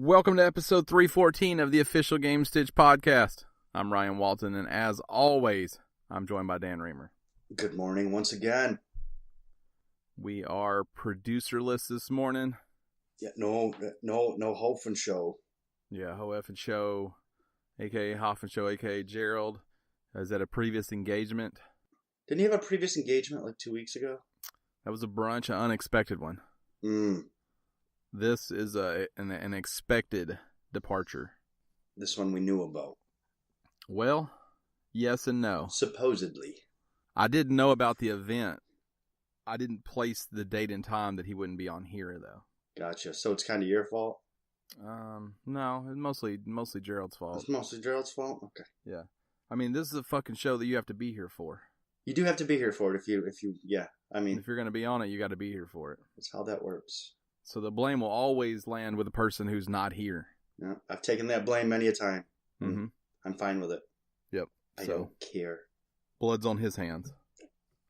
Welcome to episode 314 of the official Gamestitch Podcast. I'm Ryan Walton, and as always, I'm joined by Dan Reamer. Good morning once again. We are producerless this morning. Yeah, no Hoffen show. Yeah, Ho Effin' Show, a.k.a. Hoffen Show, a.k.a. Gerald, is at a previous engagement. Didn't you have a previous engagement like 2 weeks ago? That was a brunch, an unexpected one. This is an expected departure. This one we knew about. Well, yes and no. Supposedly. I didn't know about the event. I didn't place the date and time that he wouldn't be on here, though. Gotcha. So it's kind of your fault? No, it's mostly Gerald's fault. It's mostly Gerald's fault? Okay. Yeah. I mean, this is a fucking show that you have to be here for. You do have to be here for it if you yeah. I mean, if you're going to be on it, you got to be here for it. That's how that works. So the blame will always land with the person who's not here. Yeah, I've taken that blame many a time. Mm-hmm. I'm fine with it. Yep. I don't care. Blood's on his hands.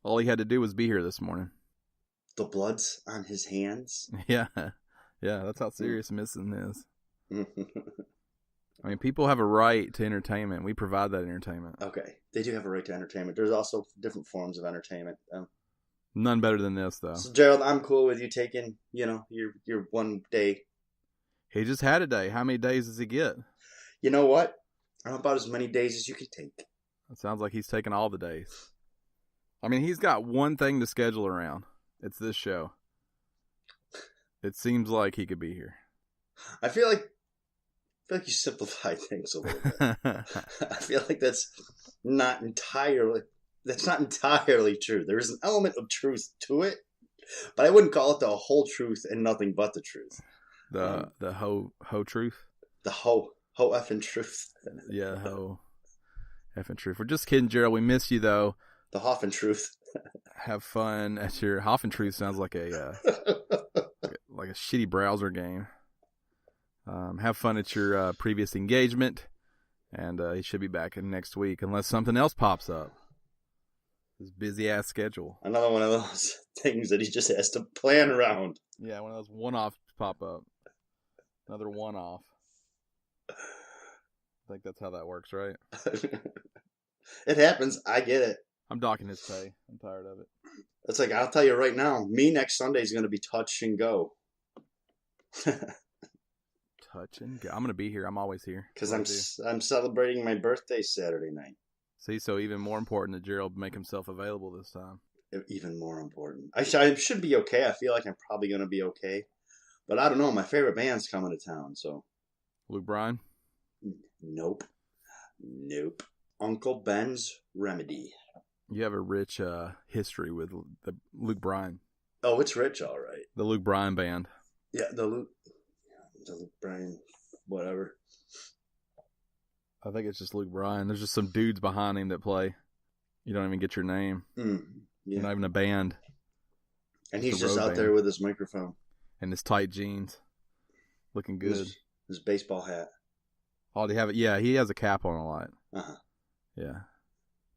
All he had to do was be here this morning. The blood's on his hands? Yeah. Yeah, that's how serious missing is. I mean, people have a right to entertainment. We provide that entertainment. Okay. They do have a right to entertainment. There's also different forms of entertainment. None better than this, though. So, Gerald, I'm cool with you taking, your 1 day. He just had a day. How many days does he get? You know what? About as many days as you can take. It sounds like he's taking all the days. I mean, he's got one thing to schedule around. It's this show. It seems like he could be here. I feel like you simplified things a little bit. I feel like that's not entirely true. There is an element of truth to it, but I wouldn't call it the whole truth and nothing but the truth. The ho truth? The ho effing truth. Yeah, ho effing truth. We're just kidding, Gerald. We miss you, though. The Hoffen truth. Have fun at your Hoffen truth. Sounds like a like a shitty browser game. Have fun at your previous engagement, and he should be back in next week unless something else pops up. His busy-ass schedule. Another one of those things that he just has to plan around. Yeah, one of those one-offs pop up. Another one-off. I think that's how that works, right? It happens. I get it. I'm docking his pay. I'm tired of it. It's like, I'll tell you right now, me next Sunday is going to be touch and go. Touch and go. I'm going to be here. I'm always here. Because I'm celebrating my birthday Saturday night. See, so even more important that Gerald make himself available this time. Even more important. I should be okay. I feel like I'm probably going to be okay. But I don't know. My favorite band's coming to town, so. Luke Bryan? Nope. Uncle Ben's Remedy. You have a rich history with the Luke Bryan. Oh, it's rich, all right. The Luke Bryan band. Yeah, the Luke Bryan, whatever. I think it's just Luke Bryan. There's just some dudes behind him that play. You don't even get your name. Yeah. You're not even a band. And he's just out there with his microphone. And his tight jeans. Looking good. His baseball hat. Oh, do you have it? Yeah, he has a cap on a lot. Uh-huh. Yeah.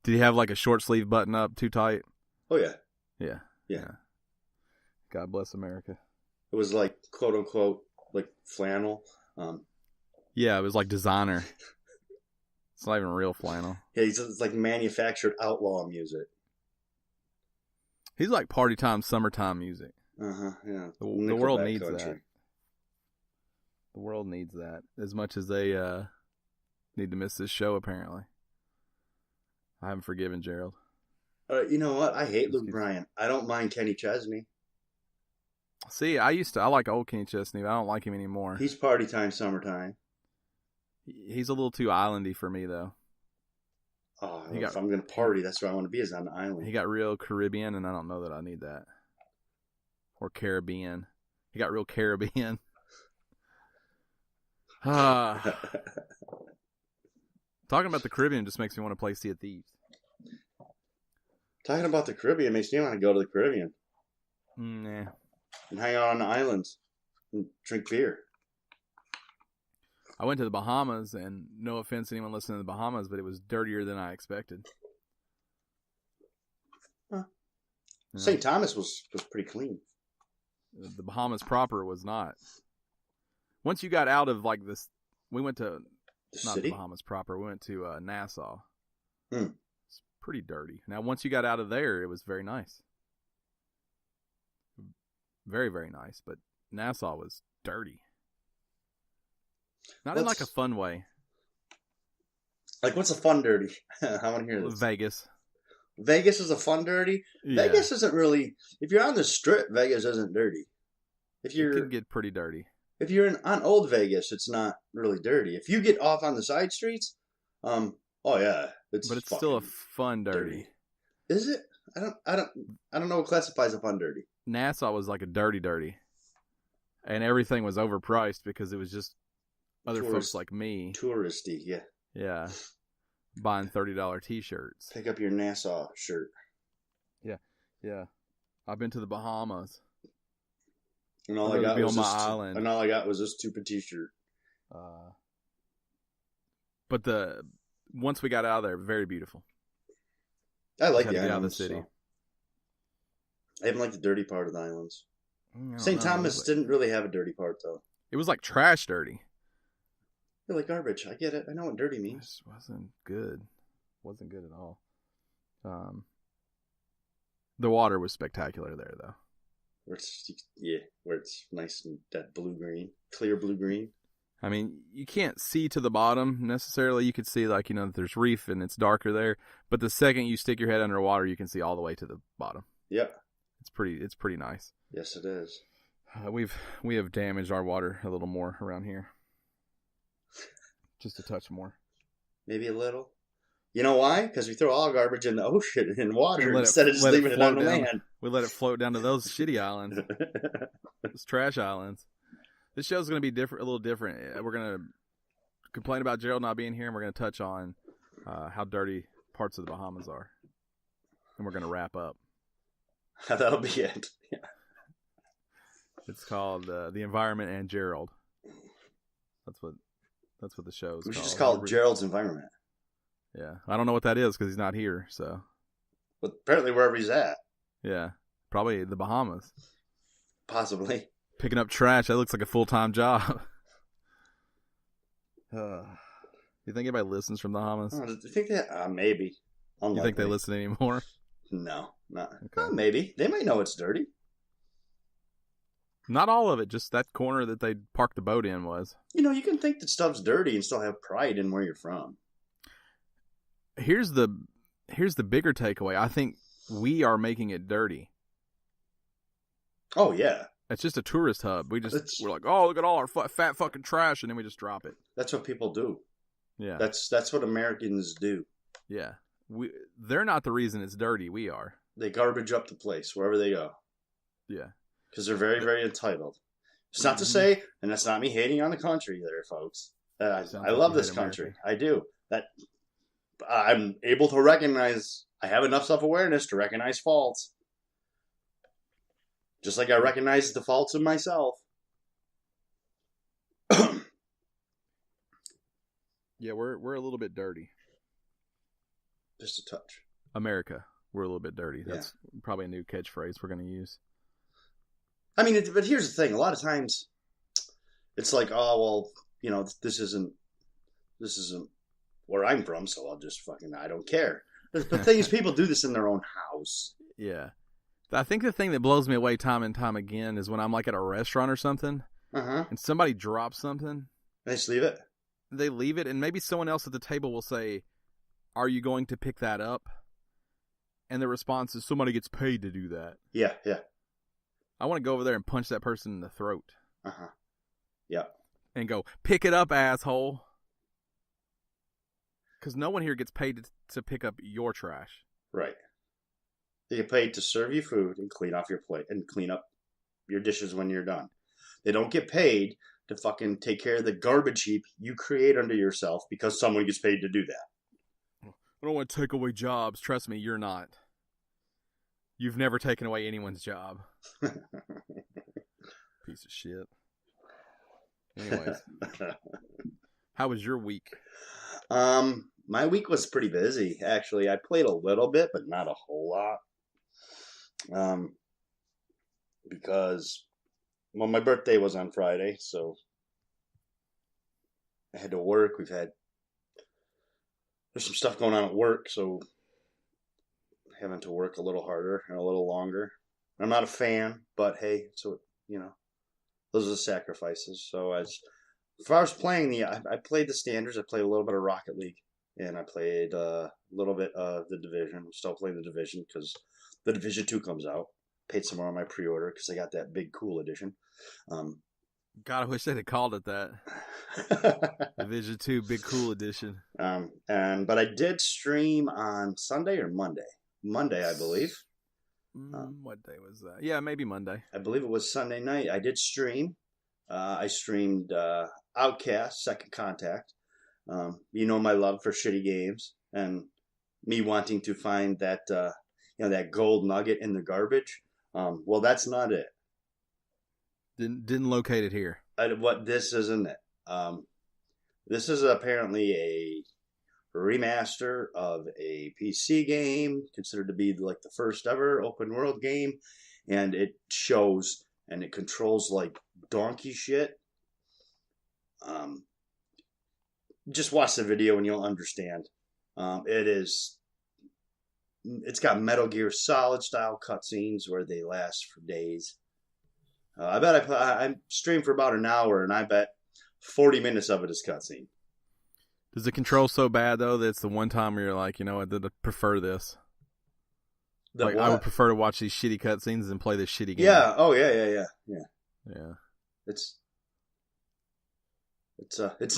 Did he have like a short sleeve button up too tight? Oh, yeah. Yeah. God bless America. It was like, quote unquote, like flannel. Yeah, it was like designer. It's not even real flannel. Yeah, it's like manufactured outlaw music. He's like party time, summertime music. Uh-huh, yeah. The world needs that. The world needs that as much as they need to miss this show, apparently. I haven't forgiven Gerald. You know what? I hate Luke Bryan. I don't mind Kenny Chesney. See, I like old Kenny Chesney, but I don't like him anymore. He's party time, summertime. He's a little too islandy for me, though. Oh, if I'm going to party, that's where I want to be, is on the island. He got real Caribbean, and I don't know that I need that. Or Caribbean. He got real Caribbean. Talking about the Caribbean just makes me want to play Sea of Thieves. Talking about the Caribbean makes me want to go to the Caribbean. Nah. And hang out on the islands and drink beer. I went to the Bahamas, and no offense to anyone listening to the Bahamas, but it was dirtier than I expected. Huh. Yeah. St. Thomas was pretty clean. The Bahamas proper was not. once you got out of like this, we went to The not city? the Bahamas proper. We went to Nassau. Hmm. It's pretty dirty. Now, once you got out of there, it was very nice. Very, very nice. But Nassau was dirty. Not in like a fun way. Like, what's a fun dirty? I want to hear this. Vegas. Vegas is a fun dirty? Yeah. Vegas isn't really... If you're on the strip, Vegas isn't dirty. It can get pretty dirty. If you're on Old Vegas, it's not really dirty. If you get off on the side streets, oh yeah, but it's still a fun dirty. Is it? I don't know what classifies a fun dirty. Nassau was like a dirty, and everything was overpriced because it was just other folks like me, touristy. Yeah, buying $30 T-shirts. Pick up your Nassau shirt. Yeah. I've been to the Bahamas. And all I got was this stupid T-shirt. But once we got out of there, very beautiful. I like the islands. Get out of the city. So. I haven't liked the dirty part of the islands. St. Thomas Thomas didn't really have a dirty part, though. It was like trash dirty. They're like garbage. I get it. I know what dirty means. It just wasn't good. Wasn't good at all. The water was spectacular there, though. Where it's nice and that blue-green, clear blue-green. I mean, you can't see to the bottom necessarily. You could see, like, that there's reef and it's darker there. But the second you stick your head underwater, you can see all the way to the bottom. Yep. It's pretty nice. Yes, it is. We have damaged our water a little more around here. Just a touch more. Maybe a little. You know why? Because we throw all garbage in the ocean and water instead of just leaving it on the land. We let it float down to those shitty islands. Those trash islands. This show's going to be a little different. We're going to complain about Gerald not being here, and we're going to touch on how dirty parts of the Bahamas are. And we're going to wrap up. That'll be it. Yeah. It's called The Environment and Gerald. That's what the show's called. We should just call it Gerald's Environment. Yeah. I don't know what that is because he's not here, so. But apparently wherever he's at. Yeah. Probably the Bahamas. Possibly. Picking up trash, that looks like a full-time job. You think anybody listens from the Bahamas? Do you think that? Maybe. Unlikely. You think they listen anymore? No, not. Okay. Well, maybe. They might know it's dirty. Not all of it, just that corner that they parked the boat in was. You can think that stuff's dirty and still have pride in where you're from. Here's the bigger takeaway. I think we are making it dirty. Oh, yeah. It's just a tourist hub. We're like, oh, look at all our fat fucking trash, and then we just drop it. That's what people do. Yeah. That's what Americans do. Yeah. They're not the reason it's dirty. We are. They garbage up the place wherever they go. Yeah. Because they're very, very entitled. It's not to say, and that's not me hating on the country there, folks. I love this country. I do. I'm able to recognize, I have enough self-awareness to recognize faults. Just like I recognize the faults in myself. Yeah, we're a little bit dirty. Just a touch. America, we're a little bit dirty. That's probably a new catchphrase we're going to use. I mean, but here's the thing. A lot of times, it's like, oh, well, this isn't where I'm from, so I'll just I don't care. The thing is, people do this in their own house. Yeah. I think the thing that blows me away time and time again is when I'm like at a restaurant or something, and somebody drops something. They just leave it? They leave it, and maybe someone else at the table will say, are you going to pick that up? And the response is, somebody gets paid to do that. Yeah. I want to go over there and punch that person in the throat. Yeah. And go, pick it up, asshole. Because no one here gets paid to pick up your trash. Right. They get paid to serve you food and clean off your plate and clean up your dishes when you're done. They don't get paid to fucking take care of the garbage heap you create under yourself because someone gets paid to do that. I don't want to take away jobs. Trust me, you're not. You've never taken away anyone's job. Piece of shit. Anyways. How was your week? My week was pretty busy, actually. I played a little bit, but not a whole lot. Because, my birthday was on Friday, so I had to work. There's some stuff going on at work, so having to work a little harder and a little longer. I'm not a fan, but hey, so those are the sacrifices. So as far as playing I played the standards. I played a little bit of Rocket League, and I played a little bit of the Division. I'm still playing the Division because the Division 2 comes out. Paid some more on my pre-order because I got that big cool edition. God, I wish they'd have called it that. Division 2 Big Cool Edition. But I did stream on Sunday or Monday. Monday, I believe. What day was that? Yeah, maybe Monday. I believe it was Sunday night. I did stream. I streamed Outcast, Second Contact. You know my love for shitty games and me wanting to find that that gold nugget in the garbage. Well, that's not it. Didn't locate it here. This isn't it. This is apparently a remaster of a PC game considered to be like the first ever open world game, and it shows and it controls like donkey shit. Just watch the video and you'll understand. It's got Metal Gear Solid style cutscenes where they last for days. I bet I streamed for about an hour, and I bet 40 minutes of it is cutscene. Does it control so bad, though, that it's the one time where you're like, you know what, I prefer this? I would prefer to watch these shitty cutscenes than play this shitty game. Yeah. Oh, yeah. Yeah. It's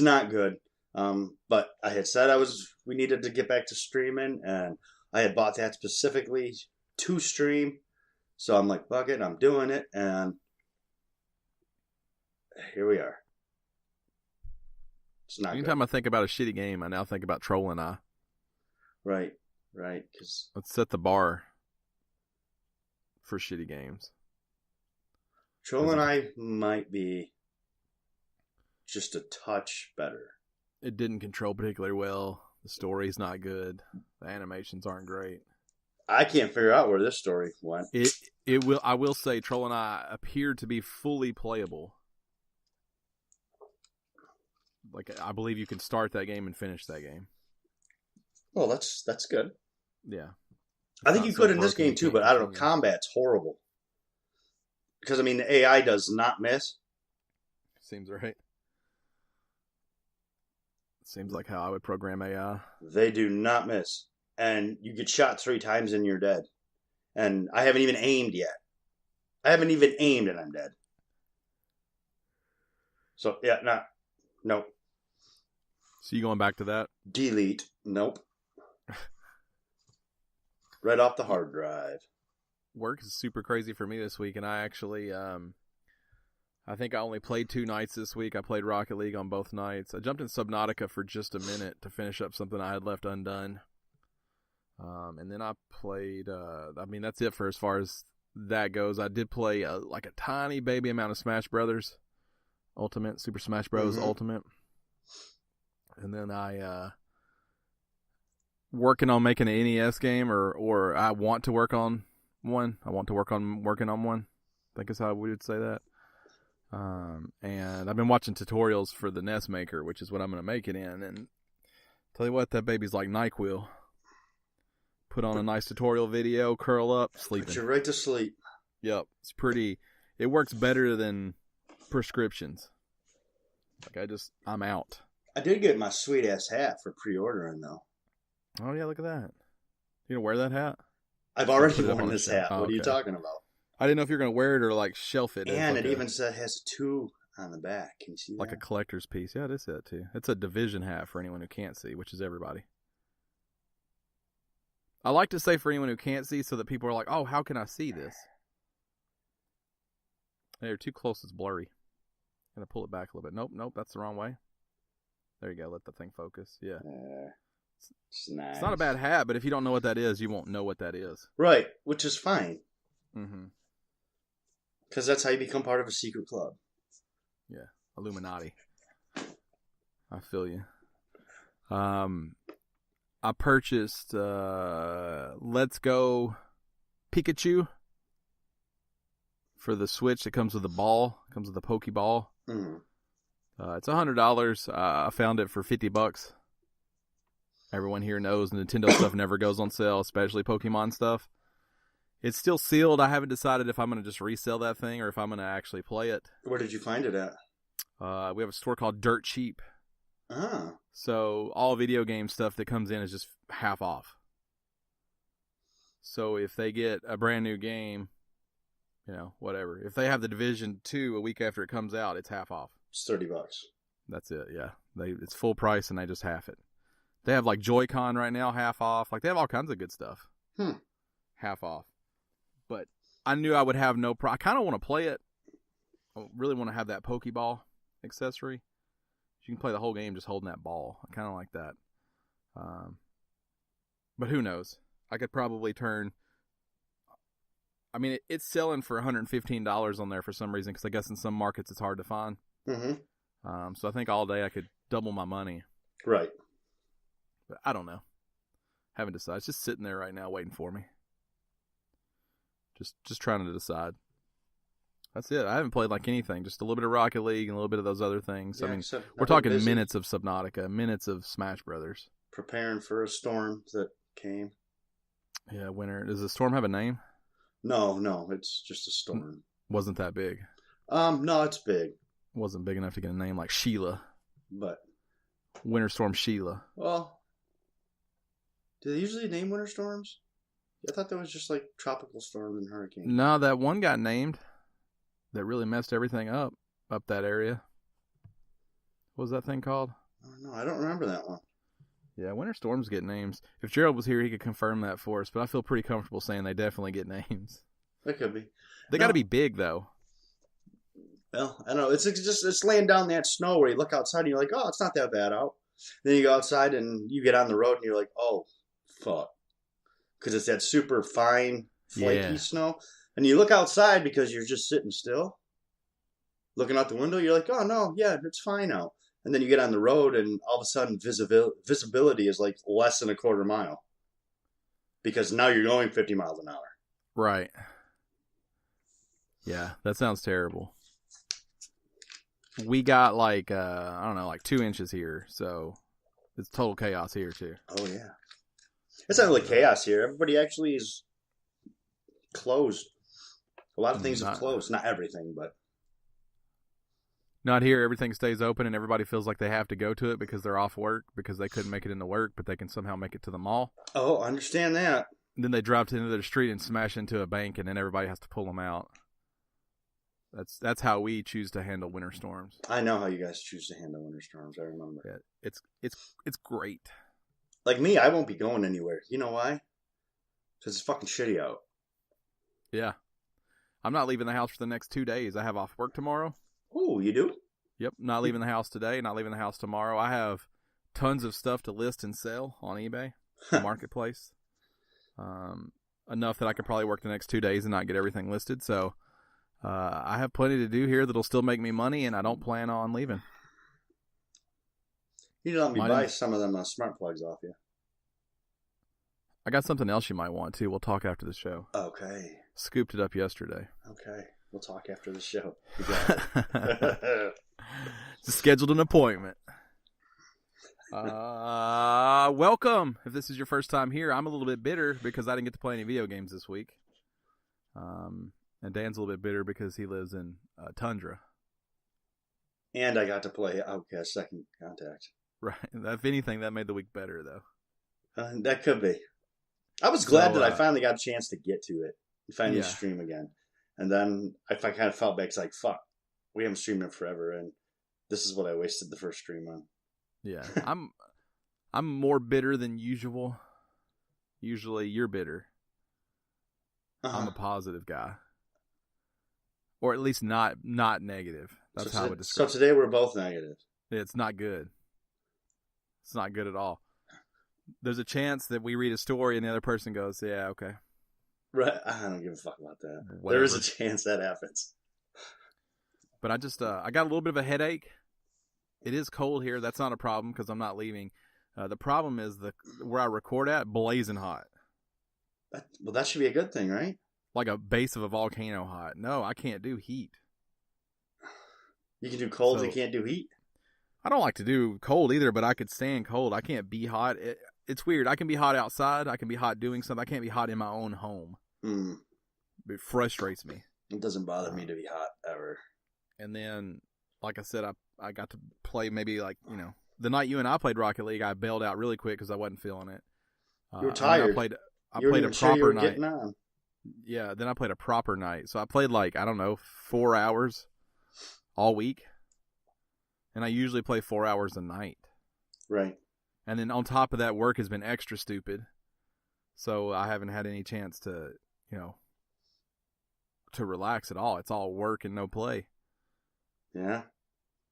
not good. But I had said we needed to get back to streaming, and I had bought that specifically to stream. So I'm like, fuck it, I'm doing it, and here we are. It's not Anytime I think about a shitty game, I now think about Trolling Eye. Right. Let's set the bar for shitty games. Trolling Eye might be just a touch better. It didn't control particularly well. The story's not good. The animations aren't great. I can't figure out where this story went. I will say Trolling Eye appeared to be fully playable. Like, I believe you can start that game and finish that game. Well, that's good. Yeah. I think you could in this game too, but I don't know. Combat's horrible. Because, the AI does not miss. Seems right. Seems like how I would program AI. They do not miss. And you get shot 3 times and you're dead. And I haven't even aimed yet. I haven't even aimed and I'm dead. So, yeah, nope. So you going back to that? Delete. Nope. Right off the hard drive. Work is super crazy for me this week, and I actually, I think I only played 2 nights this week. I played Rocket League on both nights. I jumped in Subnautica for just a minute to finish up something I had left undone. And then I played, that's it for as far as that goes. I did play a tiny baby amount of Smash Brothers Ultimate, Super Smash Bros. Ultimate. And then I, working on making an NES game, or I want to work on one. I want to work on working on one. I think is how we would say that. And I've been watching tutorials for the NES Maker, which is what I'm going to make it in. And tell you what, that baby's like NyQuil. Put on a nice tutorial video, curl up, sleeping. Put you right to sleep. Yep. It works better than prescriptions. I'm out. I did get my sweet ass hat for pre-ordering though. Oh yeah, look at that. You gonna wear that hat? I've already worn this hat. What are you talking about? I didn't know if you're gonna wear it or shelf it. And it even has a 2 on the back. Can you see that? Like a collector's piece. Yeah, it is that too. It's a Division hat for anyone who can't see, which is everybody. I like to say for anyone who can't see so that people are like, oh, how can I see this? They're too close, it's blurry. I'm going to pull it back a little bit. Nope, that's the wrong way. There you go, let the thing focus. Yeah. It's nice. It's not a bad hat, but if you don't know what that is, you won't know what that is. Right, which is fine. Mm-hmm. Because that's how you become part of a secret club. Yeah, Illuminati. I feel you. I purchased Let's Go Pikachu for the Switch. It comes with a ball. It comes with a Pokeball. Mm-hmm. It's $100. I found it for $50. Everyone here knows Nintendo stuff never goes on sale, especially Pokemon stuff. It's still sealed. I haven't decided if I'm going to just resell that thing or if I'm going to actually play it. Where did you find it at? We have a store called Dirt Cheap. Ah. So all video game stuff that comes in is just half off. So if they get a brand new game, whatever. If they have the Division 2 a week after it comes out, it's half off. It's $30. That's it, yeah. It's full price and they just half it. They have like Joy-Con right now, half off. Like they have all kinds of good stuff. Half off. But I knew I would have no problem. I kind of want to play it. I really want to have that Pokeball accessory. You can play the whole game just holding that ball. I kind of like that. But who knows? I could probably turn... I mean, it's selling for $115 on there for some reason, because I guess in some markets it's hard to find. Mm-hmm. So I think all day I could double my money. Right. But I don't know. Haven't decided. It's just sitting there right now waiting for me. Just trying to decide. That's it. I haven't played like anything. Just a little bit of Rocket League and a little bit of those other things. Yeah, I mean, so we're talking minutes of Subnautica, minutes of Smash Brothers. Preparing for a storm that came. Yeah, winter. Does the storm have a name? No, it's just a storm. Wasn't that big? No, it's big. Wasn't big enough to get a name like Sheila. But Winter Storm Sheila. Well, do they usually name winter storms? I thought that was just like tropical storm and hurricane. No, that one got named. That really messed everything up that area. What was that thing called? No, I don't remember that one. Yeah, winter storms get names. If Gerald was here, he could confirm that for us, but I feel pretty comfortable saying they definitely get names. They could be. They got to be big, though. Well, I don't know. It's laying down that snow where you look outside and you're like, oh, it's not that bad out. Then you go outside and you get on the road and you're like, oh, fuck. Because it's that super fine, flaky snow. And you look outside because you're just sitting still. Looking out the window, you're like, oh, no, yeah, it's fine out. And then you get on the road and all of a sudden visibility is like less than a quarter mile. Because now you're going 50 miles an hour. Right. Yeah, that sounds terrible. We got like, 2 inches here. So it's total chaos here too. Oh, yeah. It's not really chaos here. Everybody actually is closed. A lot of things have closed. Not everything, but... Not here. Everything stays open and everybody feels like they have to go to it because they're off work, because they couldn't make it into work, but they can somehow make it to the mall. Oh, I understand that. And then they drive to the end of the street and smash into a bank, and then everybody has to pull them out. That's how we choose to handle winter storms. I know how you guys choose to handle winter storms. I remember. Yeah, it's great. Like me, I won't be going anywhere. You know why? Because it's fucking shitty out. Yeah. I'm not leaving the house for the next 2 days. I have off work tomorrow. Oh, you do? Yep. Not leaving the house today. Not leaving the house tomorrow. I have tons of stuff to list and sell on eBay, Marketplace. Enough that I could probably work the next 2 days and not get everything listed. So I have plenty to do here that'll still make me money, and I don't plan on leaving. You need to let me buy some of them smart plugs off you. I got something else you might want to. We'll talk after the show. Okay. Scooped it up yesterday. Okay. We'll talk after the show. You got it. Just scheduled an appointment. Welcome. If this is your first time here, I'm a little bit bitter because I didn't get to play any video games this week. And Dan's a little bit bitter because he lives in Tundra. And I got to play Outcast Second Contact. Right. If anything, that made the week better, though. That could be. I was glad that I finally got a chance to get to it and finally stream again. And then I kind of felt back. It's like, fuck, we haven't streamed it forever, and this is what I wasted the first stream on. Yeah, I'm more bitter than usual. Usually, you're bitter. I'm a positive guy, or at least not negative. That's how I would describe it. So today we're both negative. It's not good. It's not good at all. There's a chance that we read a story and the other person goes, yeah, okay. Right. I don't give a fuck about that. Whatever. There is a chance that happens. But I just, I got a little bit of a headache. It is cold here. That's not a problem because I'm not leaving. The problem is where I record at, blazing hot. Well, that should be a good thing, right? Like a base of a volcano hot. No, I can't do heat. You can do cold, you can't do heat? I don't like to do cold either, but I could stand cold. I can't be hot. It's weird. I can be hot outside. I can be hot doing something. I can't be hot in my own home. It frustrates me. It doesn't bother me to be hot ever. And then, like I said, I got to play maybe like, the night you and I played Rocket League, I bailed out really quick because I wasn't feeling it. You were tired. I played a proper night. Getting on. Yeah, then I played a proper night. So I played 4 hours all week. And I usually play 4 hours a night. Right. And then on top of that, work has been extra stupid. So I haven't had any chance to, to relax at all. It's all work and no play. Yeah.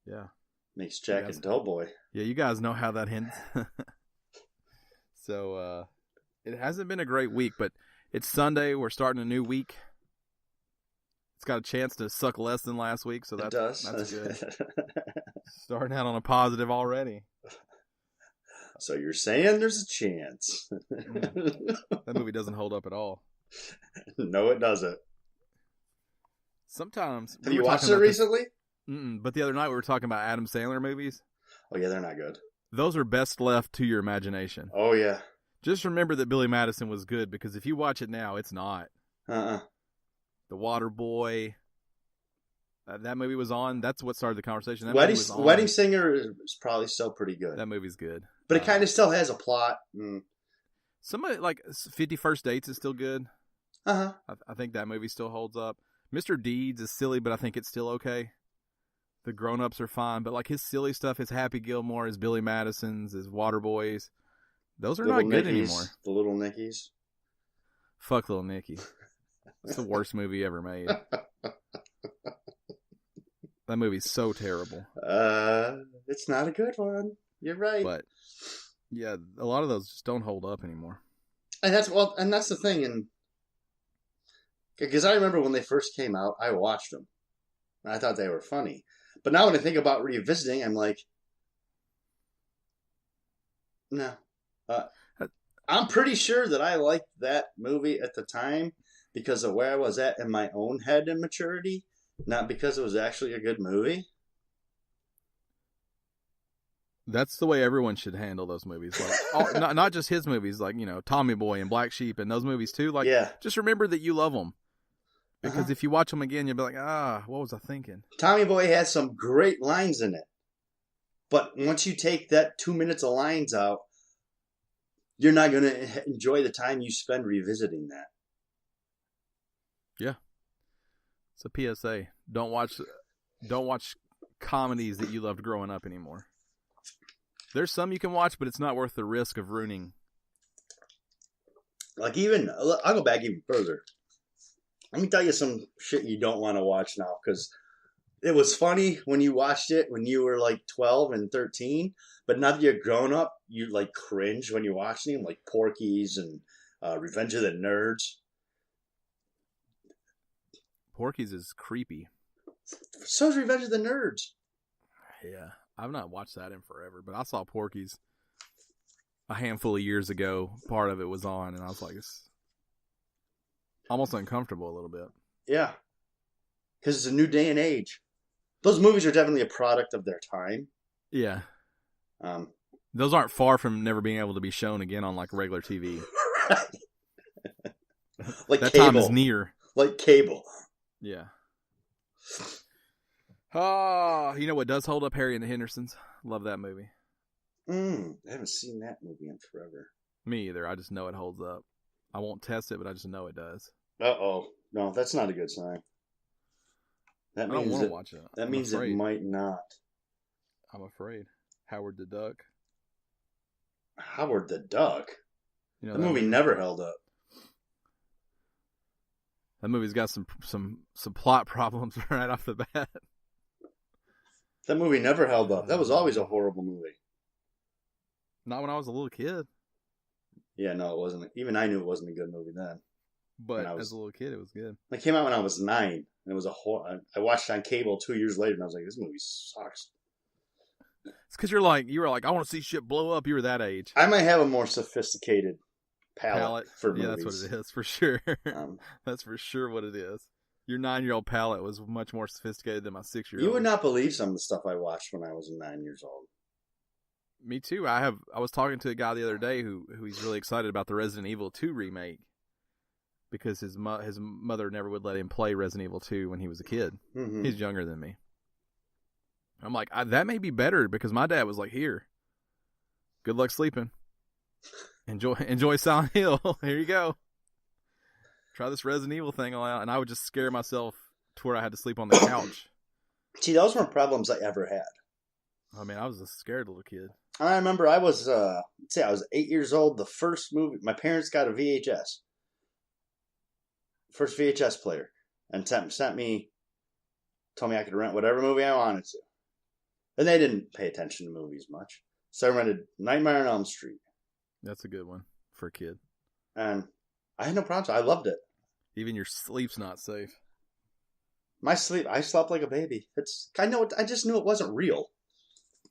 Yeah. Makes Jack a dull boy. Yeah, you guys know how that ends. So it hasn't been a great week, but it's Sunday. We're starting a new week. It's got a chance to suck less than last week, so that's good. Starting out on a positive already. So you're saying there's a chance. That movie doesn't hold up at all. No, it doesn't. Sometimes. Have you watched it recently? But the other night we were talking about Adam Sandler movies. Oh, yeah, they're not good. Those are best left to your imagination. Oh, yeah. Just remember that Billy Madison was good, because if you watch it now, it's not. The Water Boy. That movie was on. That's what started the conversation. Wedding Singer is probably still pretty good. That movie's good. But it kind of still has a plot. Somebody like 50 First Dates is still good. I think that movie still holds up. Mr. Deeds is silly, but I think it's still okay. The grown-ups are fine, but his silly stuff, his Happy Gilmore, his Billy Madison's, his Water Boys, those are not good anymore. The Little Nickies. Fuck Little Nicky. It's the worst movie ever made. That movie's so terrible. It's not a good one. You're right. But yeah, a lot of those just don't hold up anymore. And that's the thing. And because I remember when they first came out, I watched them. And I thought they were funny. But now when I think about revisiting, I'm like, no. I'm pretty sure that I liked that movie at the time because of where I was at in my own head and maturity, not because it was actually a good movie. That's the way everyone should handle those movies. Not just his movies, Tommy Boy and Black Sheep and those movies too. Just remember that you love them. Because if you watch them again, you'll be like, what was I thinking? Tommy Boy has some great lines in it. But once you take that 2 minutes of lines out, you're not going to enjoy the time you spend revisiting that. Yeah. It's a PSA. Don't watch comedies that you loved growing up anymore. There's some you can watch, but it's not worth the risk of ruining. I'll go back even further. Let me tell you some shit you don't want to watch now, because it was funny when you watched it when you were 12 and 13, but now that you're grown up, you cringe when you're watching them, like Porky's and Revenge of the Nerds. Porky's is creepy. So's Revenge of the Nerds. Yeah, I've not watched that in forever, but I saw Porky's a handful of years ago. Part of it was on, and I was like, it's almost uncomfortable a little bit. Yeah, because it's a new day and age. Those movies are definitely a product of their time. Yeah. Those aren't far from never being able to be shown again on regular TV. Right. That cable. Time is near. Like cable. Yeah. Oh, you know what does hold up? Harry and the Hendersons. Love that movie. I haven't seen that movie in forever. Me either. I just know it holds up. I won't test it, but I just know it does. Uh-oh. No, that's not a good sign. I don't want to watch it. That means it might not. I'm afraid. Howard the Duck. Howard the Duck? You know, that movie never held up. That movie's got some plot problems right off the bat. That movie never held up. That was always a horrible movie. Not when I was a little kid. Yeah, no, it wasn't. Even I knew it wasn't a good movie then. But as a little kid, it was good. It came out when I was 9, and it was I watched it on cable 2 years later, and I was like, this movie sucks. It's because you were like, I want to see shit blow up. You were that age. I might have a more sophisticated palate for movies. Yeah, that's what it is, for sure. That's for sure what it is. Your 9-year-old palate was much more sophisticated than my 6-year-old. You would not believe some of the stuff I watched when I was 9 years old. Me too. I was talking to a guy the other day who he's really excited about the Resident Evil 2 remake because his mother never would let him play Resident Evil 2 when he was a kid. Mm-hmm. He's younger than me. I'm like, that may be better because my dad was like, here, good luck sleeping. Enjoy Silent Hill. Here you go. Try this Resident Evil thing all out. And I would just scare myself to where I had to sleep on the couch. See, those weren't problems I ever had. I mean, I was a scared little kid. I remember I was, I was 8 years old. The first movie, my parents got a VHS. First VHS player. And told me I could rent whatever movie I wanted to. And they didn't pay attention to movies much. So I rented Nightmare on Elm Street. That's a good one for a kid. And I had no problems. I loved it. Even your sleep's not safe. I slept like a baby. I just knew it wasn't real.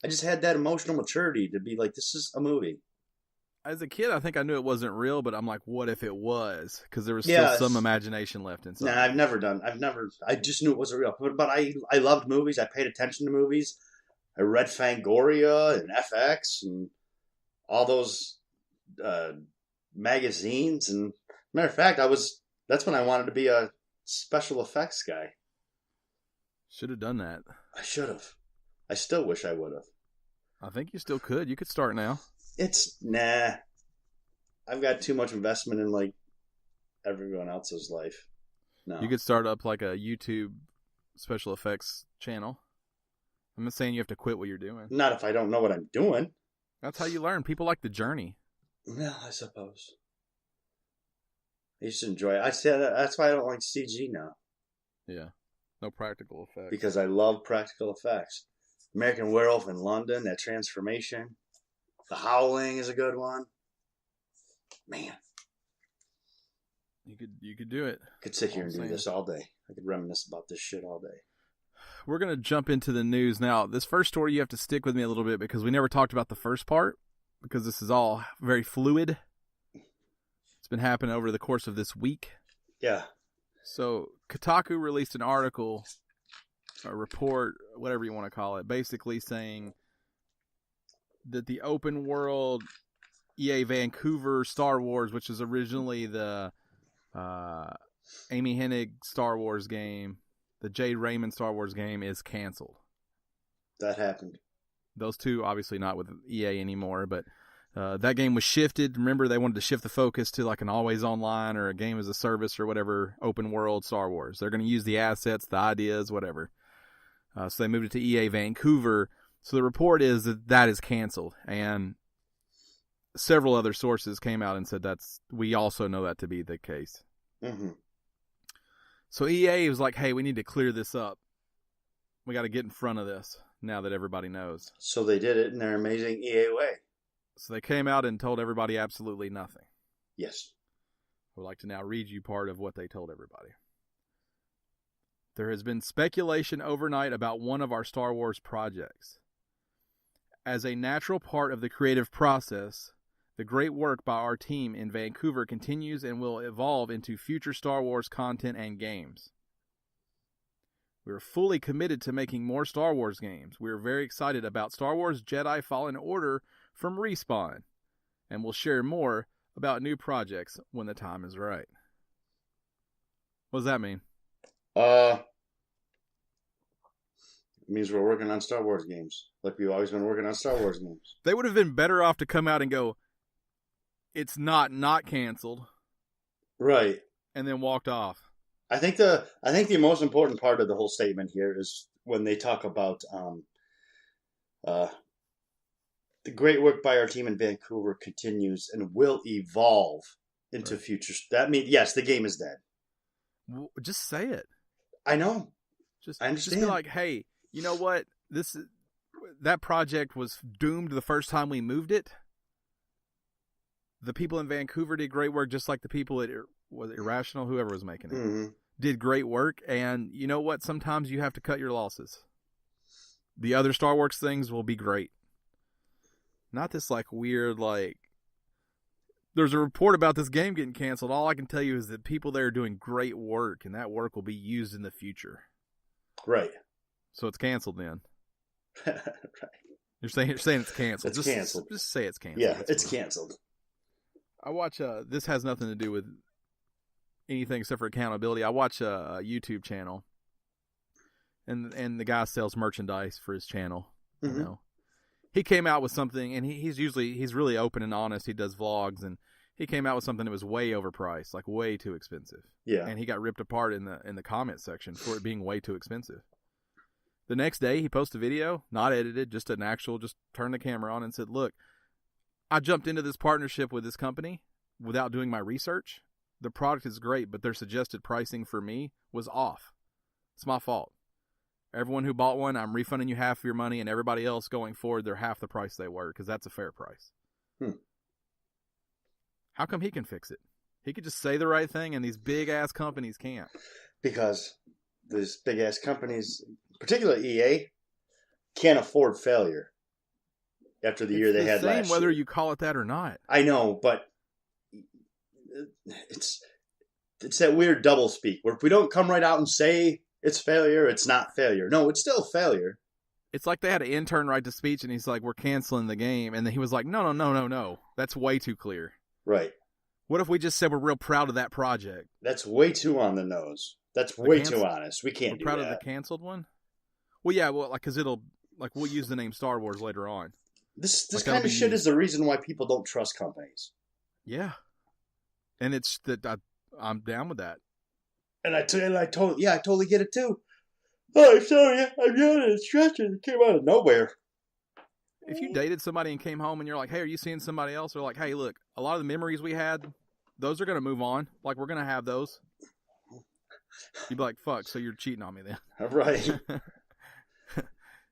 I just had that emotional maturity to be like, this is a movie. As a kid, I think I knew it wasn't real, but I'm like, what if it was? Because there was still some imagination left inside. Nah, I just knew it wasn't real. But I loved movies. I paid attention to movies. I read Fangoria and FX and all those magazines. And matter of fact, that's when I wanted to be a special effects guy. Should have done that. I should have. I still wish I would have. I think you still could. You could start now. Nah. I've got too much investment in like everyone else's life. No. You could start up like a YouTube special effects channel. I'm not saying you have to quit what you're doing. Not if I don't know what I'm doing. That's how you learn. People like the journey. Well, I suppose. I used to enjoy it. I say that's why I don't like CG now. Yeah. No practical effects. Because I love practical effects. American Werewolf in London, that transformation. The Howling is a good one. Man. You could do it. I could sit here and do this all day. I could reminisce about this shit all day. We're going to jump into the news now. This first story, you have to stick with me a little bit because we never talked about the first part because this is all very fluid. It's been happening over the course of this week. Yeah. So Kotaku released an article, a report, whatever you want to call it, basically saying that the open world EA Vancouver Star Wars, which is originally the Amy Hennig Star Wars game, the Jade Raymond Star Wars game, is canceled. That happened. Those two, obviously not with EA anymore, but that game was shifted. Remember, they wanted to shift the focus to like an always online or a game as a service or whatever, open world Star Wars. They're going to use the assets, the ideas, whatever. So they moved it to EA Vancouver. So the report is that is canceled. And several other sources came out and said we also know that to be the case. Mm-hmm. So EA was like, hey, we need to clear this up. We got to get in front of this now that everybody knows. So they did it in their amazing EA way. So they came out and told everybody absolutely nothing. Yes. I would like to now read you part of what they told everybody. There has been speculation overnight about one of our Star Wars projects. As a natural part of the creative process, the great work by our team in Vancouver continues and will evolve into future Star Wars content and games. We are fully committed to making more Star Wars games. We are very excited about Star Wars Jedi Fallen Order from Respawn, and we'll share more about new projects when the time is right. What does that mean? It means we're working on Star Wars games, like we've always been working on Star Wars games. They would have been better off to come out and go, it's not canceled. Right. And then walked off. I think the most important part of the whole statement here is when they talk about the great work by our team in Vancouver continues and will evolve into future. That means, yes, the game is dead. Well, just say it. I know. I understand. Just be like, hey, you know what? That project was doomed the first time we moved it. The people in Vancouver did great work, just like the people at Irrational, whoever was making it, did great work. And you know what? Sometimes you have to cut your losses. The other Star Wars things will be great. Not this like weird, like, there's a report about this game getting canceled. All I can tell you is that people there are doing great work, and that work will be used in the future. Right. So it's canceled then. Right. You're saying it's canceled. It's canceled. Just say it's canceled. Yeah, it's canceled. I watch. This has nothing to do with anything except for accountability. I watch a YouTube channel, and the guy sells merchandise for his channel. Mm-hmm. You know, he came out with something, and he's really open and honest. He does vlogs, and he came out with something that was way overpriced, like way too expensive. Yeah, and he got ripped apart in the comment section for it being way too expensive. The next day, he posted a video, not edited, just turned the camera on and said, "Look, I jumped into this partnership with this company without doing my research. The product is great, but their suggested pricing for me was off. It's my fault. Everyone who bought one, I'm refunding you half of your money, and everybody else going forward, they're half the price they were, because that's a fair price." How come he can fix it? He could just say the right thing, and these big-ass companies can't. Because these big-ass companies, particularly EA, can't afford failure after the year they had last year. Whether you call it that or not. I know, but it's that weird doublespeak where if we don't come right out and say it's failure, it's not failure. No, it's still failure. It's like they had an intern write the speech, and he's like, "We're canceling the game," and then he was like, "No. That's way too clear." Right. What if we just said we're real proud of that project? That's way too on the nose. That's way too honest. We can't do that. We're proud of the canceled one? Well, yeah, because we'll use the name Star Wars later on. This kind of shit is the reason why people don't trust companies. Yeah. And it's that I'm down with that. And I totally get it too. Oh, I'm sorry, I'm yelling and stretching. It came out of nowhere. If you dated somebody and came home and you're like, "Hey, are you seeing somebody else?" Or like, "Hey, look, a lot of the memories we had, those are going to move on. Like, we're going to have those." You'd be like, "Fuck, so you're cheating on me then." Right.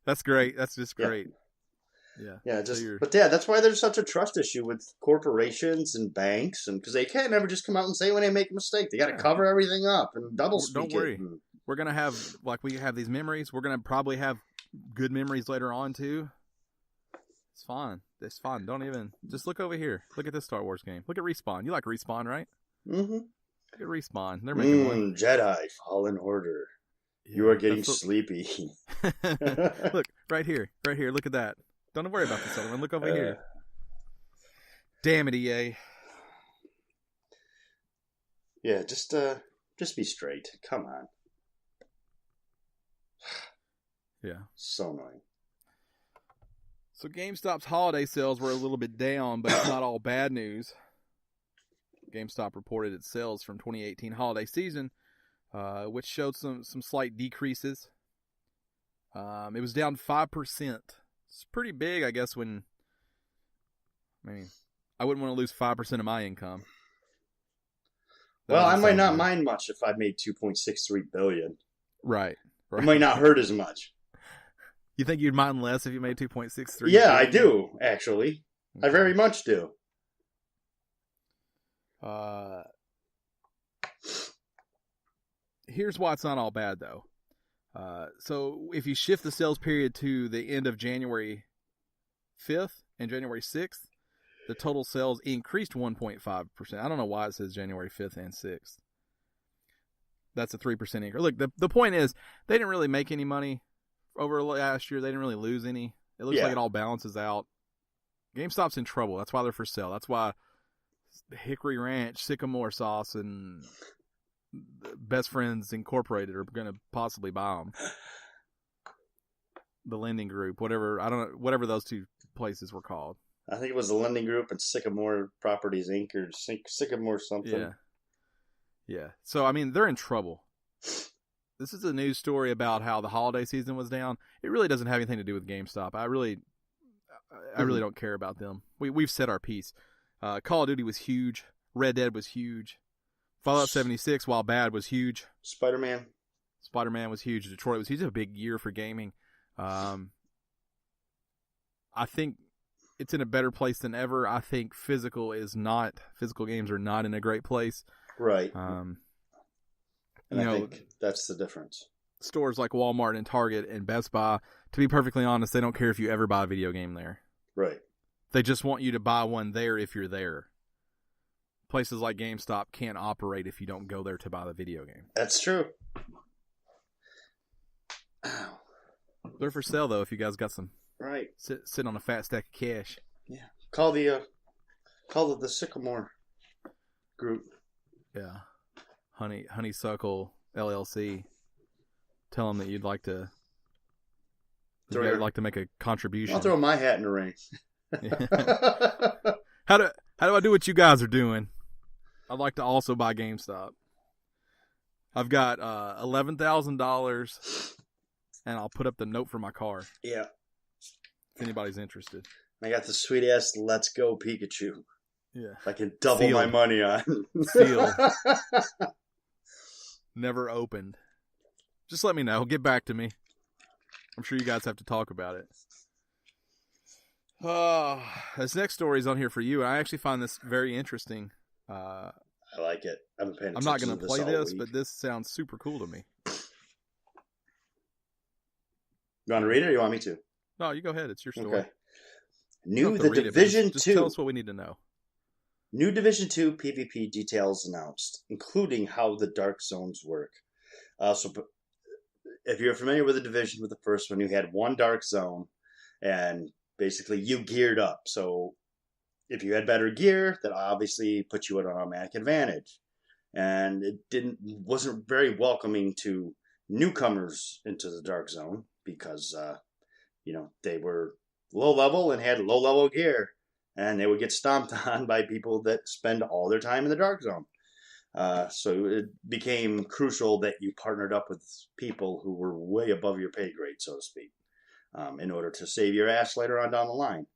That's great. That's just great. Yeah. But that's why there's such a trust issue with corporations and banks, and because they can't ever just come out and say when they make a mistake. They got to cover everything up and double speak. Don't worry. We're going to have, we have these memories. We're going to probably have good memories later on too. It's fine. It's fine. Don't even... Just look over here. Look at this Star Wars game. Look at Respawn. You like Respawn, right? Mm-hmm. Look at Respawn. They're making one. Jedi Fallen Order. Yeah, you are getting sleepy. Look, right here. Right here. Look at that. Don't worry about this other one. Look over here. Damn it, EA. Yeah, just be straight. Come on. Yeah. So annoying. So GameStop's holiday sales were a little bit down, but it's not all bad news. GameStop reported its sales from 2018 holiday season, which showed some slight decreases. It was down 5%. It's pretty big, I guess, I wouldn't want to lose 5% of my income. Well, I might not mind much if I made $2.63 billion. Right. It might not hurt as much. You think you'd mind less if you made 2.63? Yeah, I do, actually. Okay. I very much do. Here's why it's not all bad, though. So if you shift the sales period to the end of January 5th and January 6th, the total sales increased 1.5%. I don't know why it says January 5th and 6th. That's a 3% increase. Look, the point is, they didn't really make any money over last year. They didn't really lose any. It looks like it all balances out. GameStop's in trouble. That's why they're for sale. That's why Hickory Ranch, Sycamore Sauce, and Best Friends Incorporated are going to possibly buy them. The Lending Group, whatever those two places were called. I think it was the Lending Group and Sycamore Properties Inc. or Sycamore something. Yeah. So, I mean, they're in trouble. This is a news story about how the holiday season was down. It really doesn't have anything to do with GameStop. I really don't care about them. We've said our piece. Call of Duty was huge. Red Dead was huge. Fallout 76, while bad, was huge. Spider-Man was huge. Detroit was huge. It was a big year for gaming. I think it's in a better place than ever. I think physical games are not in a great place. Right. And I think that's the difference. Stores like Walmart and Target and Best Buy, to be perfectly honest, they don't care if you ever buy a video game there. Right. They just want you to buy one there if you're there. places like GameStop can't operate if you don't go there to buy the video game. That's true. Ow. They're for sale though. If you guys got some, right, sit on a fat stack of cash. Yeah, call the Sycamore group. Yeah, Honeysuckle LLC. Tell them that you'd like to. You'd like to make a contribution. I'll throw my hat in the ring. How do I do what you guys are doing? I'd like to also buy GameStop. I've got $11,000, and I'll put up the note for my car. Yeah. If anybody's interested. I got the sweet ass Let's Go Pikachu. Yeah. I can double my money on. Sealed. Never opened. Just let me know. Get back to me. I'm sure you guys have to talk about it. This next story is on here for you. I actually find this very interesting. I like it. I'm not going to play this, but this sounds super cool to me. You want to read it or you want me to? No, you go ahead. It's your story. Okay. The Division 2. Just tell us what we need to know. New Division 2 PvP details announced, including how the Dark Zones work. So if you're familiar with the Division, with the first one, you had one Dark Zone, and basically you geared up. So if you had better gear, that obviously put you at an automatic advantage. And it wasn't very welcoming to newcomers into the Dark Zone because, they were low level and had low level gear. And they would get stomped on by people that spend all their time in the Dark Zone. So it became crucial that you partnered up with people who were way above your pay grade, so to speak, in order to save your ass later on down the line.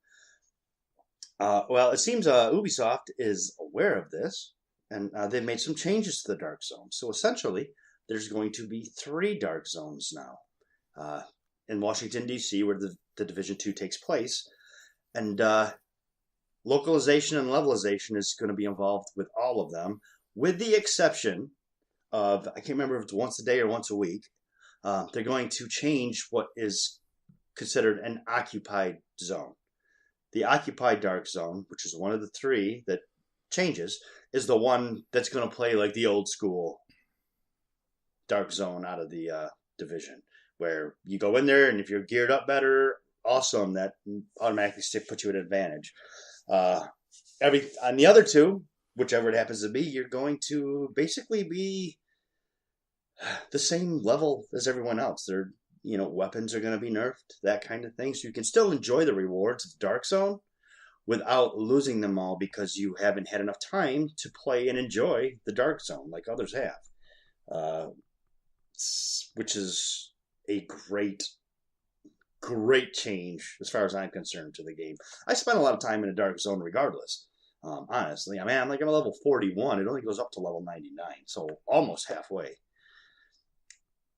Well, it seems Ubisoft is aware of this, and they've made some changes to the Dark Zone. So essentially, there's going to be 3 Dark Zones now in Washington, D.C., where the Division 2 takes place. And localization and levelization is going to be involved with all of them, with the exception of, I can't remember if it's once a day or once a week, they're going to change what is considered an occupied zone. The occupied Dark Zone, which is one of the 3 that changes, is the one that's going to play like the old school Dark Zone out of the Division, where you go in there and if you're geared up better, awesome, that automatically puts you at an advantage. On the other 2, whichever it happens to be, you're going to basically be the same level as everyone else. Weapons are going to be nerfed, that kind of thing. So you can still enjoy the rewards of Dark Zone without losing them all because you haven't had enough time to play and enjoy the Dark Zone like others have. Which is a great change as far as I'm concerned to the game. I spent a lot of time in a Dark Zone regardless. Honestly, I'm a level 41. It only goes up to level 99, so almost halfway.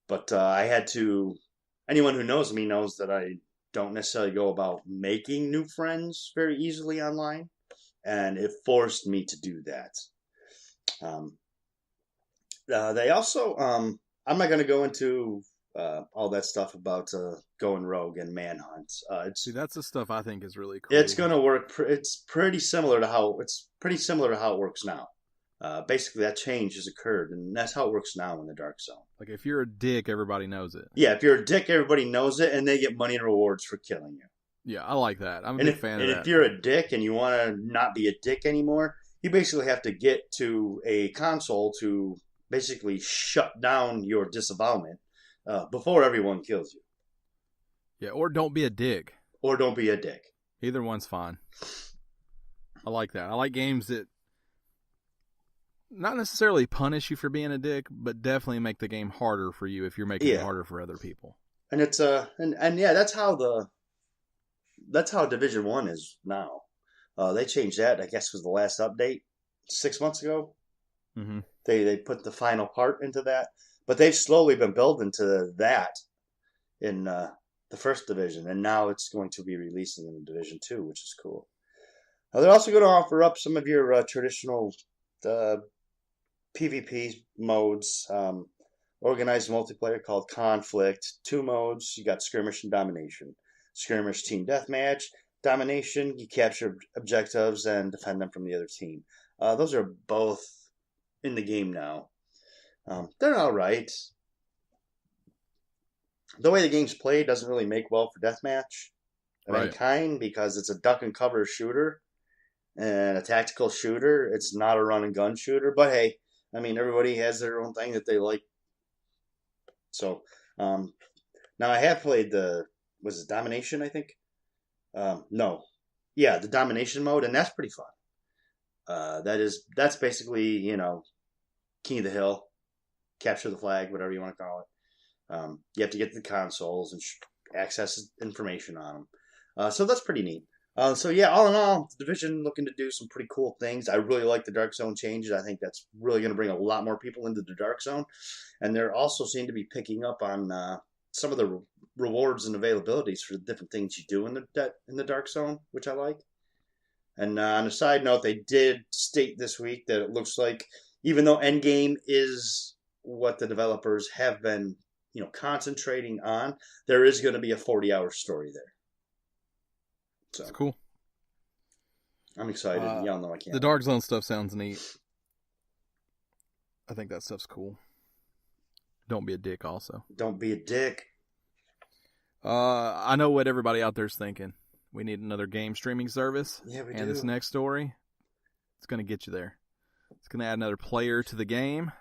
But I had to. Anyone who knows me knows that I don't necessarily go about making new friends very easily online, and it forced me to do that. They also. I'm not going to go into all that stuff about going rogue and manhunt. See, that's the stuff I think is really cool. It's going to work. It's pretty similar to how it works now. Basically, that change has occurred, and that's how it works now in the Dark Zone. Like if you're a dick, everybody knows it. Yeah, if you're a dick, everybody knows it, and they get money and rewards for killing you. Yeah, I like that. I'm a big fan of that. And if you're a dick and you want to not be a dick anymore, you basically have to get to a console to basically shut down your disavowalment before everyone kills you. Yeah, or don't be a dick. Or don't be a dick. Either one's fine. I like that. I like games that not necessarily punish you for being a dick, but definitely make the game harder for you if you're making it harder for other people. And it's that's how Division 1 is now. They changed that, I guess was the last update 6 months ago. Mm-hmm. They put the final part into that, but they've slowly been building to that in the first division, and now it's going to be releasing in Division 2, which is cool. They're also going to offer up some of your traditional PvP modes, organized multiplayer called Conflict, 2 modes. You got Skirmish and Domination. Skirmish, Team Deathmatch. Domination, you capture objectives and defend them from the other team. Those are both in the game now. They're all right. The way the game's played doesn't really make well for deathmatch of any kind because it's a duck and cover shooter and a tactical shooter. It's not a run and gun shooter. But hey, I mean, everybody has their own thing that they like. So now I have played was it Domination, I think? No. Yeah, the Domination mode, and that's pretty fun. That's basically, King of the Hill, capture the flag, whatever you want to call it. You have to get to the consoles and access information on them. So that's pretty neat. So yeah, all in all, the Division looking to do some pretty cool things. I really like the Dark Zone changes. I think that's really going to bring a lot more people into the Dark Zone. And they're also seem to be picking up on some of the rewards and availabilities for the different things you do in the Dark Zone, which I like. And on a side note, they did state this week that it looks like, even though Endgame is what the developers have been, concentrating on, there is going to be a 40-hour story there. So that's cool. I'm excited. Y'all know I can't. The Dark Zone stuff sounds neat. I think that stuff's cool. Don't be a dick also. Don't be a dick. I know what everybody out there's thinking. We need another game streaming service. Yeah, we do. And this next story, it's going to get you there. It's going to add another player to the game.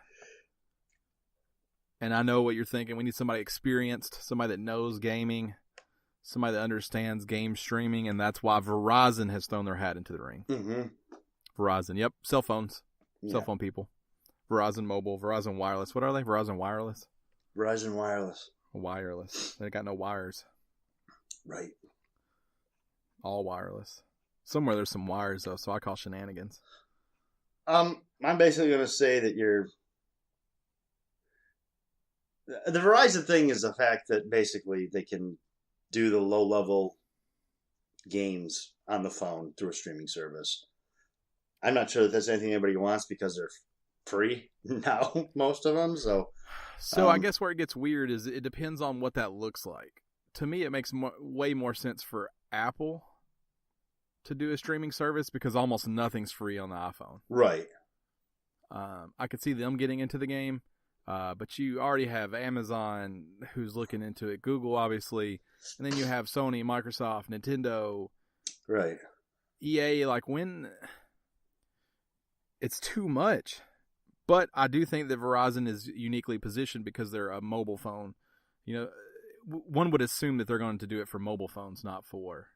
And I know what you're thinking. We need somebody experienced, somebody that knows gaming, somebody that understands game streaming, and that's why Verizon has thrown their hat into the ring. Mm-hmm. Verizon, yep, cell phones, cell phone people. Verizon Mobile, Verizon Wireless. What are they? Verizon Wireless? Verizon Wireless. Wireless. They got no wires. Right. All wireless. Somewhere there's some wires, though, so I call shenanigans. I'm basically going to say that the Verizon thing is the fact that basically they can do the low-level games on the phone through a streaming service. I'm not sure that that's anything anybody wants because they're free now, most of them. So I guess where it gets weird is it depends on what that looks like. To me, it makes way more sense for Apple to do a streaming service because almost nothing's free on the iPhone. Right. I could see them getting into the game. But you already have Amazon who's looking into it, Google obviously, and then you have Sony, Microsoft, Nintendo, right? EA. Like when it's too much, but I do think that Verizon is uniquely positioned because they're a mobile phone. One would assume that they're going to do it for mobile phones, not for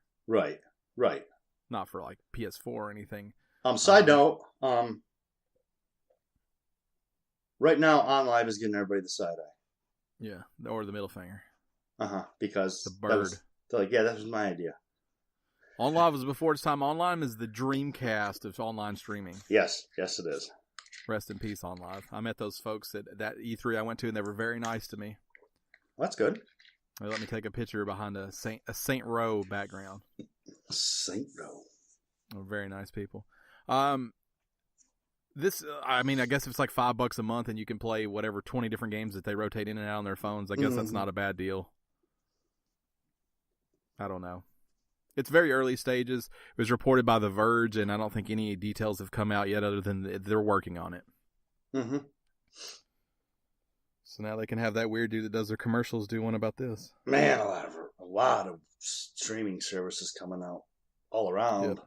not for like PS4 or anything. Side note, right now, OnLive is giving everybody the side eye. Yeah, or the middle finger. Because the bird. That was my idea. OnLive was before its time. OnLive is the Dreamcast of online streaming. Yes, it is. Rest in peace, OnLive. I met those folks at that E3 I went to, and they were very nice to me. Well, that's good. They let me take a picture behind a Saint Row background. Saint Row. Oh, very nice people. I guess if it's like $5 a month and you can play whatever 20 different games that they rotate in and out on their phones, I guess that's not a bad deal. I don't know. It's very early stages. It was reported by The Verge, and I don't think any details have come out yet other than they're working on it. Mm-hmm. So now they can have that weird dude that does their commercials do one about this. Man, a lot of streaming services coming out all around. Yep.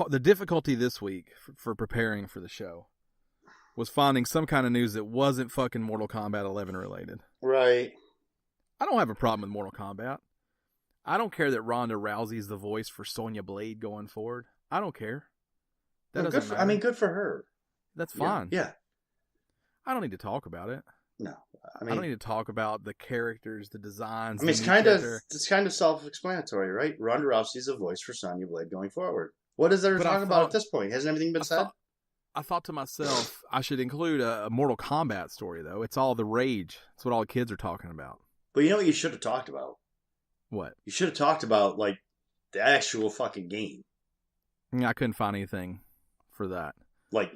The difficulty this week for preparing for the show was finding some kind of news that wasn't fucking Mortal Kombat 11 related. Right. I don't have a problem with Mortal Kombat. I don't care that Ronda Rousey's the voice for Sonya Blade going forward. I don't care. That doesn't matter. Good for her. That's fine. Yeah. I don't need to talk about it. No. I don't need to talk about the characters, the designs. It's kind of self-explanatory, right? Ronda Rousey's the voice for Sonya Blade going forward. What is there to talk about at this point? Hasn't everything been said? I thought to myself, I should include a Mortal Kombat story, though. It's all the rage. It's what all the kids are talking about. But you know what you should have talked about? What? You should have talked about, like, the actual fucking game. I couldn't find anything for that. Like,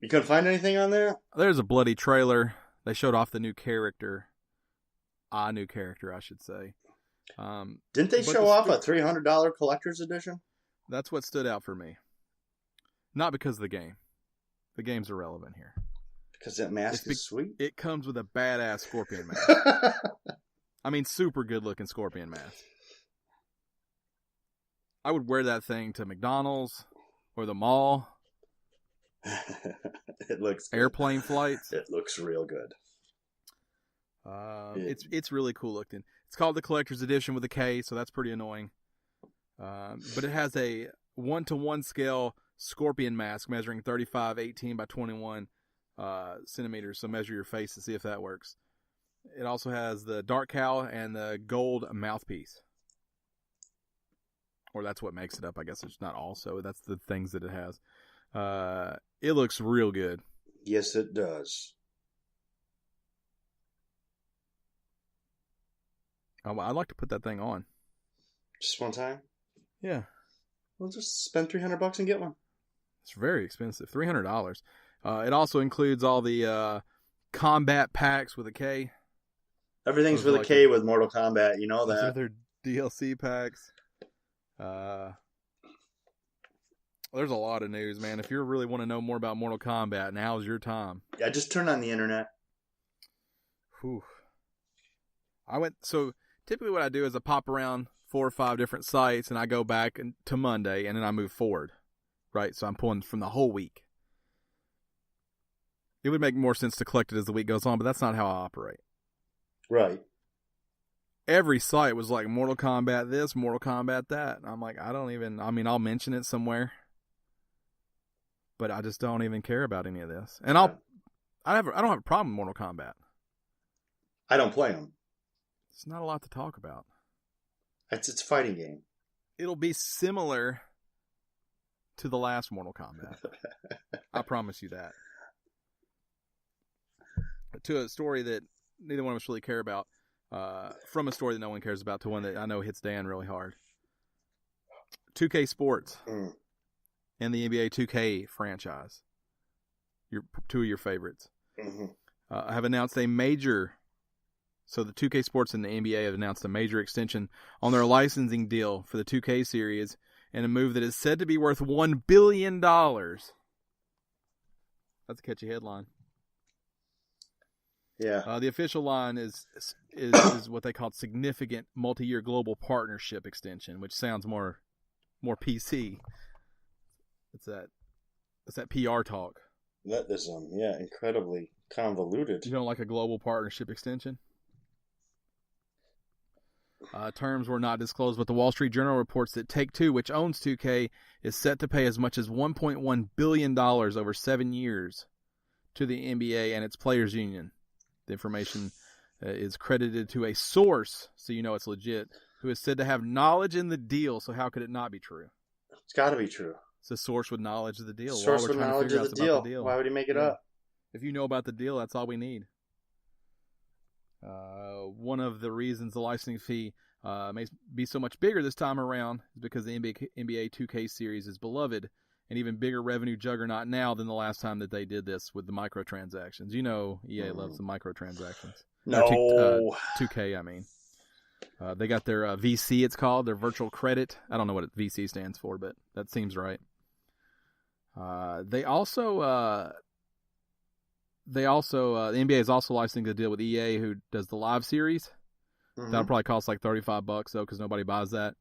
you couldn't find anything on there? There's a bloody trailer. They showed off the new character. A new character, I should say. Didn't they show off a $300 collector's edition? That's what stood out for me. Not because of the game. The game's irrelevant here. Because that mask is sweet? It comes with a badass scorpion mask. I mean, super good looking scorpion mask. I would wear that thing to McDonald's or the mall. It looks good. Airplane flights. It looks real good. It's really cool looking. It's called the Collector's Edition with a K, so that's pretty annoying. But it has a 1-to-1 scale scorpion mask measuring 35/18 by 21 centimeters. So measure your face to see if that works. It also has the dark cowl and the gold mouthpiece. Or that's what makes it up. I guess it's not all, so that's the things that it has. It looks real good. Yes, it does. I'd like to put that thing on. Just one time? Yeah. We'll just spend $300 and get one. It's very expensive. $300. It also includes all the Kombat packs with a K. Everything's with a K with Mortal Kombat. You know that. Those are their DLC packs. There's a lot of news, man. If you really want to know more about Mortal Kombat, now's your time. Yeah, just turn on the internet. Whew. So typically what I do is I pop around 4 or 5 different sites and I go back to Monday and then I move forward. Right? So I'm pulling from the whole week. It would make more sense to collect it as the week goes on, but that's not how I operate. Right. Every site was like Mortal Kombat this, Mortal Kombat that. And I'm like, I'll mention it somewhere. But I just don't even care about any of this. And I don't have a problem with Mortal Kombat. I don't play them. It's not a lot to talk about. It's a fighting game. It'll be similar to the last Mortal Kombat. I promise you that. To a story that neither one of us really care about. From a story that no one cares about to one that I know hits Dan really hard. 2K Sports and the NBA 2K franchise. Two of your favorites. Mm-hmm. Have announced a major... So the 2K Sports and the NBA have announced a major extension on their licensing deal for the 2K series in a move that is said to be worth $1 billion. That's a catchy headline. Yeah. The official line is what they call significant multi-year global partnership extension, which sounds more PC. It's that PR talk. That is incredibly convoluted. You don't like a global partnership extension? Terms were not disclosed, but the Wall Street Journal reports that Take-Two, which owns 2K, is set to pay as much as $1.1 billion over 7 years to the NBA and its players' union. The information is credited to a source, so you know it's legit, who is said to have knowledge in the deal, so how could it not be true? It's got to be true. It's a source with knowledge of the deal. Source with knowledge of the deal. Why would he make it up? If you know about the deal, that's all we need. One of the reasons the licensing fee may be so much bigger this time around is because the NBA 2K series is beloved, an even bigger revenue juggernaut now than the last time that they did this with the microtransactions. You know EA loves the microtransactions. No. 2K, I mean. They got their VC, it's called, their virtual credit. I don't know what VC stands for, but that seems right. The NBA is also licensing a deal with EA, who does the live series. Mm-hmm. That'll probably cost like $35 though, because nobody buys that.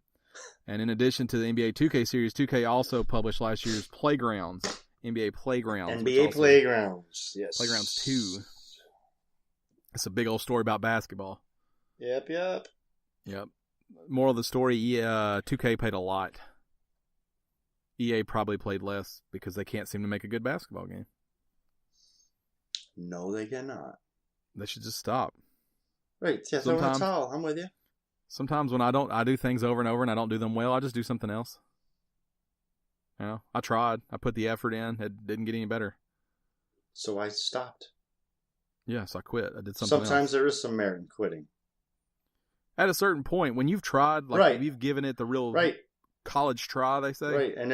And in addition to the NBA 2K series, 2K also published last year's Playgrounds, NBA Playgrounds. Playgrounds, yes. Playgrounds 2. It's a big old story about basketball. Yep. Moral of the story, 2K paid a lot. EA probably played less because they can't seem to make a good basketball game. No, they cannot. They should just stop. Right, yeah, throw in the towel. I'm with you. Sometimes when I do things over and over and I don't do them well, I just do something else. You know, I tried. I put the effort in. It didn't get any better. So I stopped. Yes, I quit. I did something else. Sometimes there is some merit in quitting. At a certain point, when you've tried, like you've given it the real college try, they say. Right, and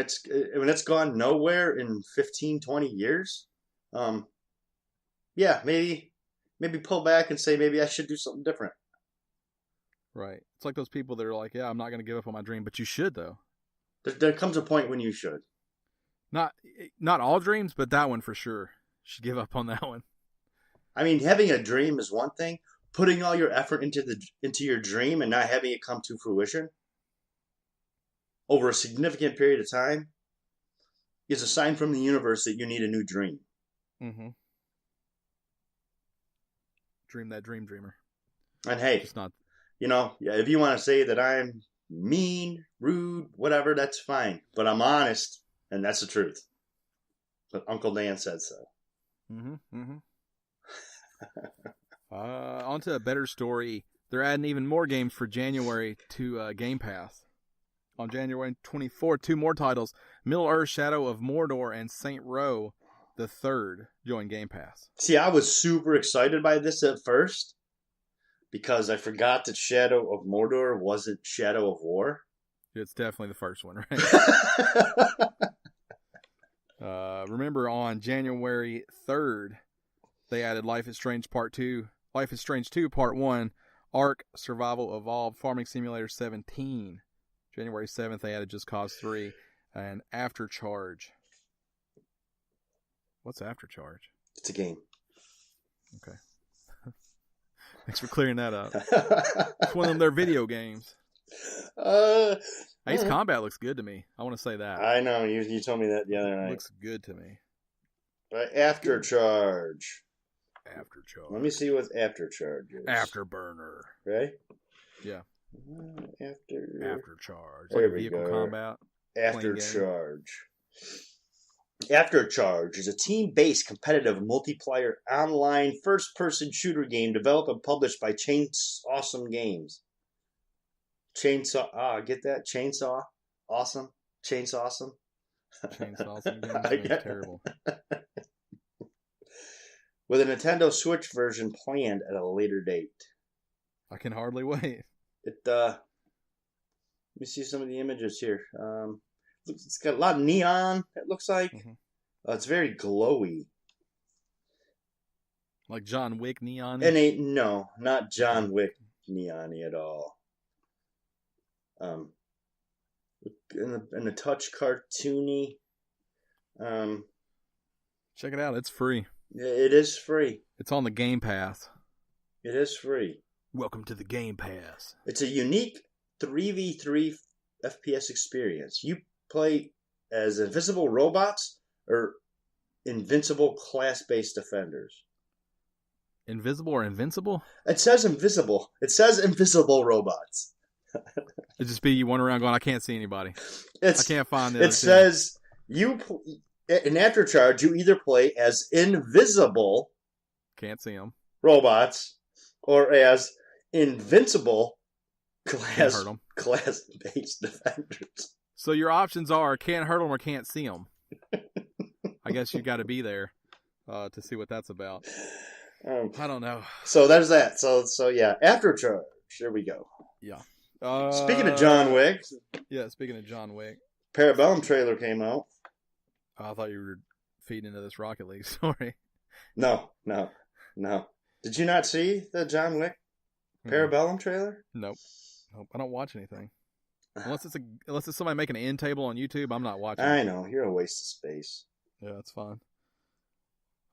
when it's gone nowhere in 15, 20 years, maybe pull back and say maybe I should do something different. Right. It's like those people that are like, yeah, I'm not going to give up on my dream, but you should, though. There comes a point when you should. Not all dreams, but that one for sure. Should give up on that one. I mean, having a dream is one thing. Putting all your effort into your dream and not having it come to fruition over a significant period of time is a sign from the universe that you need a new dream. Mm-hmm. Dream that dream, dreamer. And hey, it's not. If you want to say that I'm mean, rude, whatever, that's fine. But I'm honest, and that's the truth. But Uncle Dan said so. Mm-hmm. Mm-hmm. On to a better story. They're adding even more games for January to Game Pass. On January 24th, 2 more titles. Middle-earth: Shadow of Mordor and Saint Row the Third join Game Pass. See, I was super excited by this at first because I forgot that Shadow of Mordor wasn't Shadow of War. It's definitely the first one, right? Remember, on January 3rd, they added Life is Strange Part 2, Life is Strange 2 Part 1, Ark Survival Evolved, Farming Simulator 17. January 7th, they added Just Cause 3 and Aftercharge. What's Aftercharge? It's a game. Okay. Thanks for clearing that up. It's one of their video games. Ace Combat looks good to me. I want to say that. I know. You told me that the other night. Looks good to me. But Aftercharge. Aftercharge. Let me see what Aftercharge is. Afterburner. Right? Yeah. Aftercharge. There Like we vehicle go. combat. Aftercharge. Aftercharge is a team-based competitive multiplayer online first-person shooter game developed and published by Awesome Games. Chainsaw, get that? Chainsaw? Awesome? Chainsaw Awesome? Chainsaw Awesome Games is terrible. With a Nintendo Switch version planned at a later date. I can hardly wait. Let me see some of the images here. It's got a lot of neon, it looks like. Mm-hmm. It's very glowy. Like John Wick neon? No, not John Wick neon-y at all. And the touch cartoony. Check it out. It's free. It is free. It's on the Game Pass. It is free. Welcome to the Game Pass. It's a unique 3v3 FPS experience. You play as invisible robots or invincible class-based defenders. Invisible or invincible? It says invisible. It says invisible robots. It just be you went around going, I can't see anybody. I can't find it. It says in Aftercharge, you either play as invisible can't see them robots or as invincible class-based defenders. So your options are can't hurt them or can't see them. I guess you got to be there to see what that's about. I don't know. So there's that. So yeah, Aftercharge. There we go. Yeah. Speaking of John Wick. Yeah, speaking of John Wick. Parabellum trailer came out. I thought you were feeding into this Rocket League story. No. Did you not see the John Wick Parabellum trailer? Nope. I don't watch anything. Unless it's somebody making an end table on YouTube, I'm not watching. I know. You're a waste of space. Yeah, that's fine.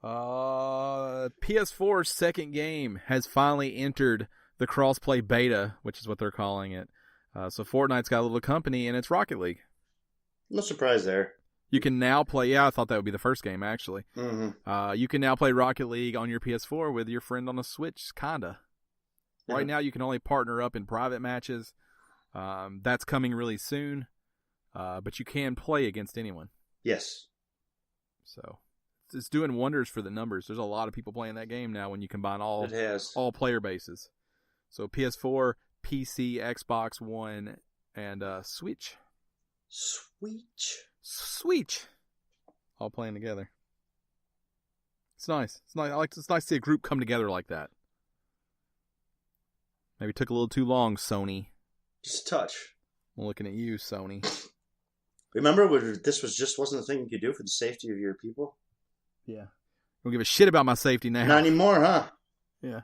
PS4's second game has finally entered the crossplay beta, which is what they're calling it. So Fortnite's got a little company, and it's Rocket League. No surprise there. You can now play... Yeah, I thought that would be the first game, actually. Mm-hmm. You can now play Rocket League on your PS4 with your friend on a Switch, kinda. Yeah. Right now, you can only partner up in private matches. That's coming really soon. But you can play against anyone. Yes. So it's doing wonders for the numbers. There's a lot of people playing that game now when you combine all player bases. So PS4, PC, Xbox One, and Switch. Switch. All playing together. It's nice. It's nice. It's nice to see a group come together like that. Maybe took a little too long, Sony. Just a touch. I'm looking at you, Sony. Remember, this wasn't a thing you could do for the safety of your people? Yeah. Don't give a shit about my safety now. Not anymore, huh? Yeah.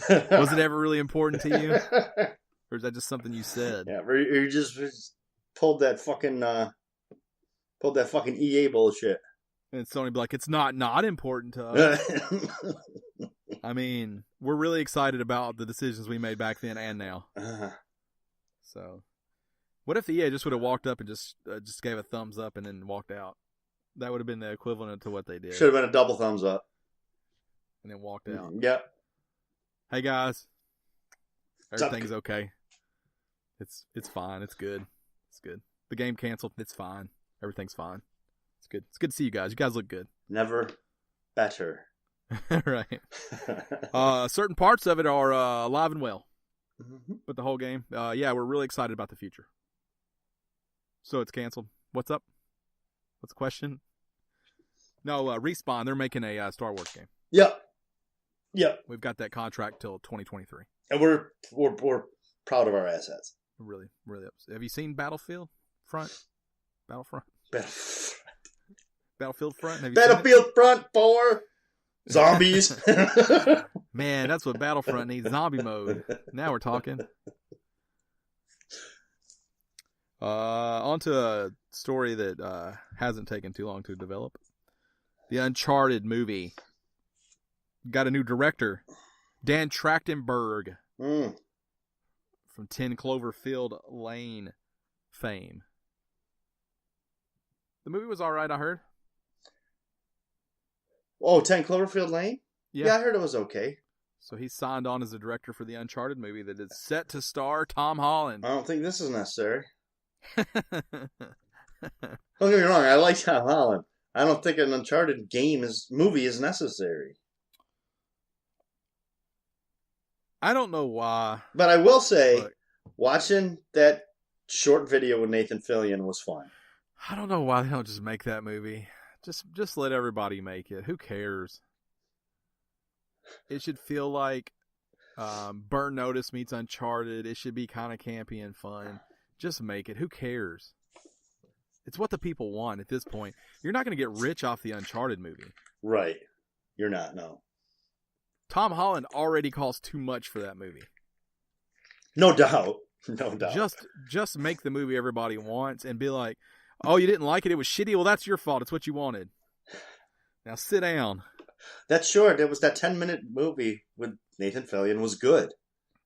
Was it ever really important to you? Or is that just something you said? Yeah, you're just pulled that fucking EA bullshit. And Sony be like, it's not important to us. I mean, we're really excited about the decisions we made back then and now. So, what if the EA just would have walked up and just gave a thumbs up and then walked out? That would have been the equivalent to what they did. Should have been a double thumbs up. And then walked out. Yep. Hey guys, everything's okay. It's fine. It's good. It's good. The game canceled. It's fine. Everything's fine. It's good. It's good to see you guys. You guys look good. Never better. Right. Certain parts of it are alive and well. Mm-hmm. But the whole game, yeah, we're really excited about the future. So it's canceled. What's up? What's the question? No, Respawn, they're making a Star Wars game. Yep. We've got that contract till 2023. And we're proud of our assets. Really, really upset. Have you seen Battlefront? Battlefield Front? Have you Battlefield Front 4. Zombies. Man, that's what Battlefront needs. Zombie mode. Now we're talking. On to a story that hasn't taken too long to develop. The Uncharted movie. Got a new director. Dan Trachtenberg. From 10 Cloverfield Lane fame. The movie was alright, I heard. Oh, 10 Cloverfield Lane? Yeah, I heard it was okay. So he signed on as a director for the Uncharted movie that is set to star Tom Holland. I don't think this is necessary. Don't get me wrong, I like Tom Holland. I don't think an Uncharted movie is necessary. I don't know why. But I will say, watching that short video with Nathan Fillion was fun. I don't know why they don't just make that movie. Just let everybody make it. Who cares? It should feel like Burn Notice meets Uncharted. It should be kind of campy and fun. Just make it. Who cares? It's what the people want at this point. You're not going to get rich off the Uncharted movie. Right. You're not, no. Tom Holland already costs too much for that movie. No doubt. No doubt. Just make the movie everybody wants and be like, oh, you didn't like it? It was shitty? Well, that's your fault. It's what you wanted. Now sit down. That's short. It was that 10-minute movie with Nathan Fillion was good.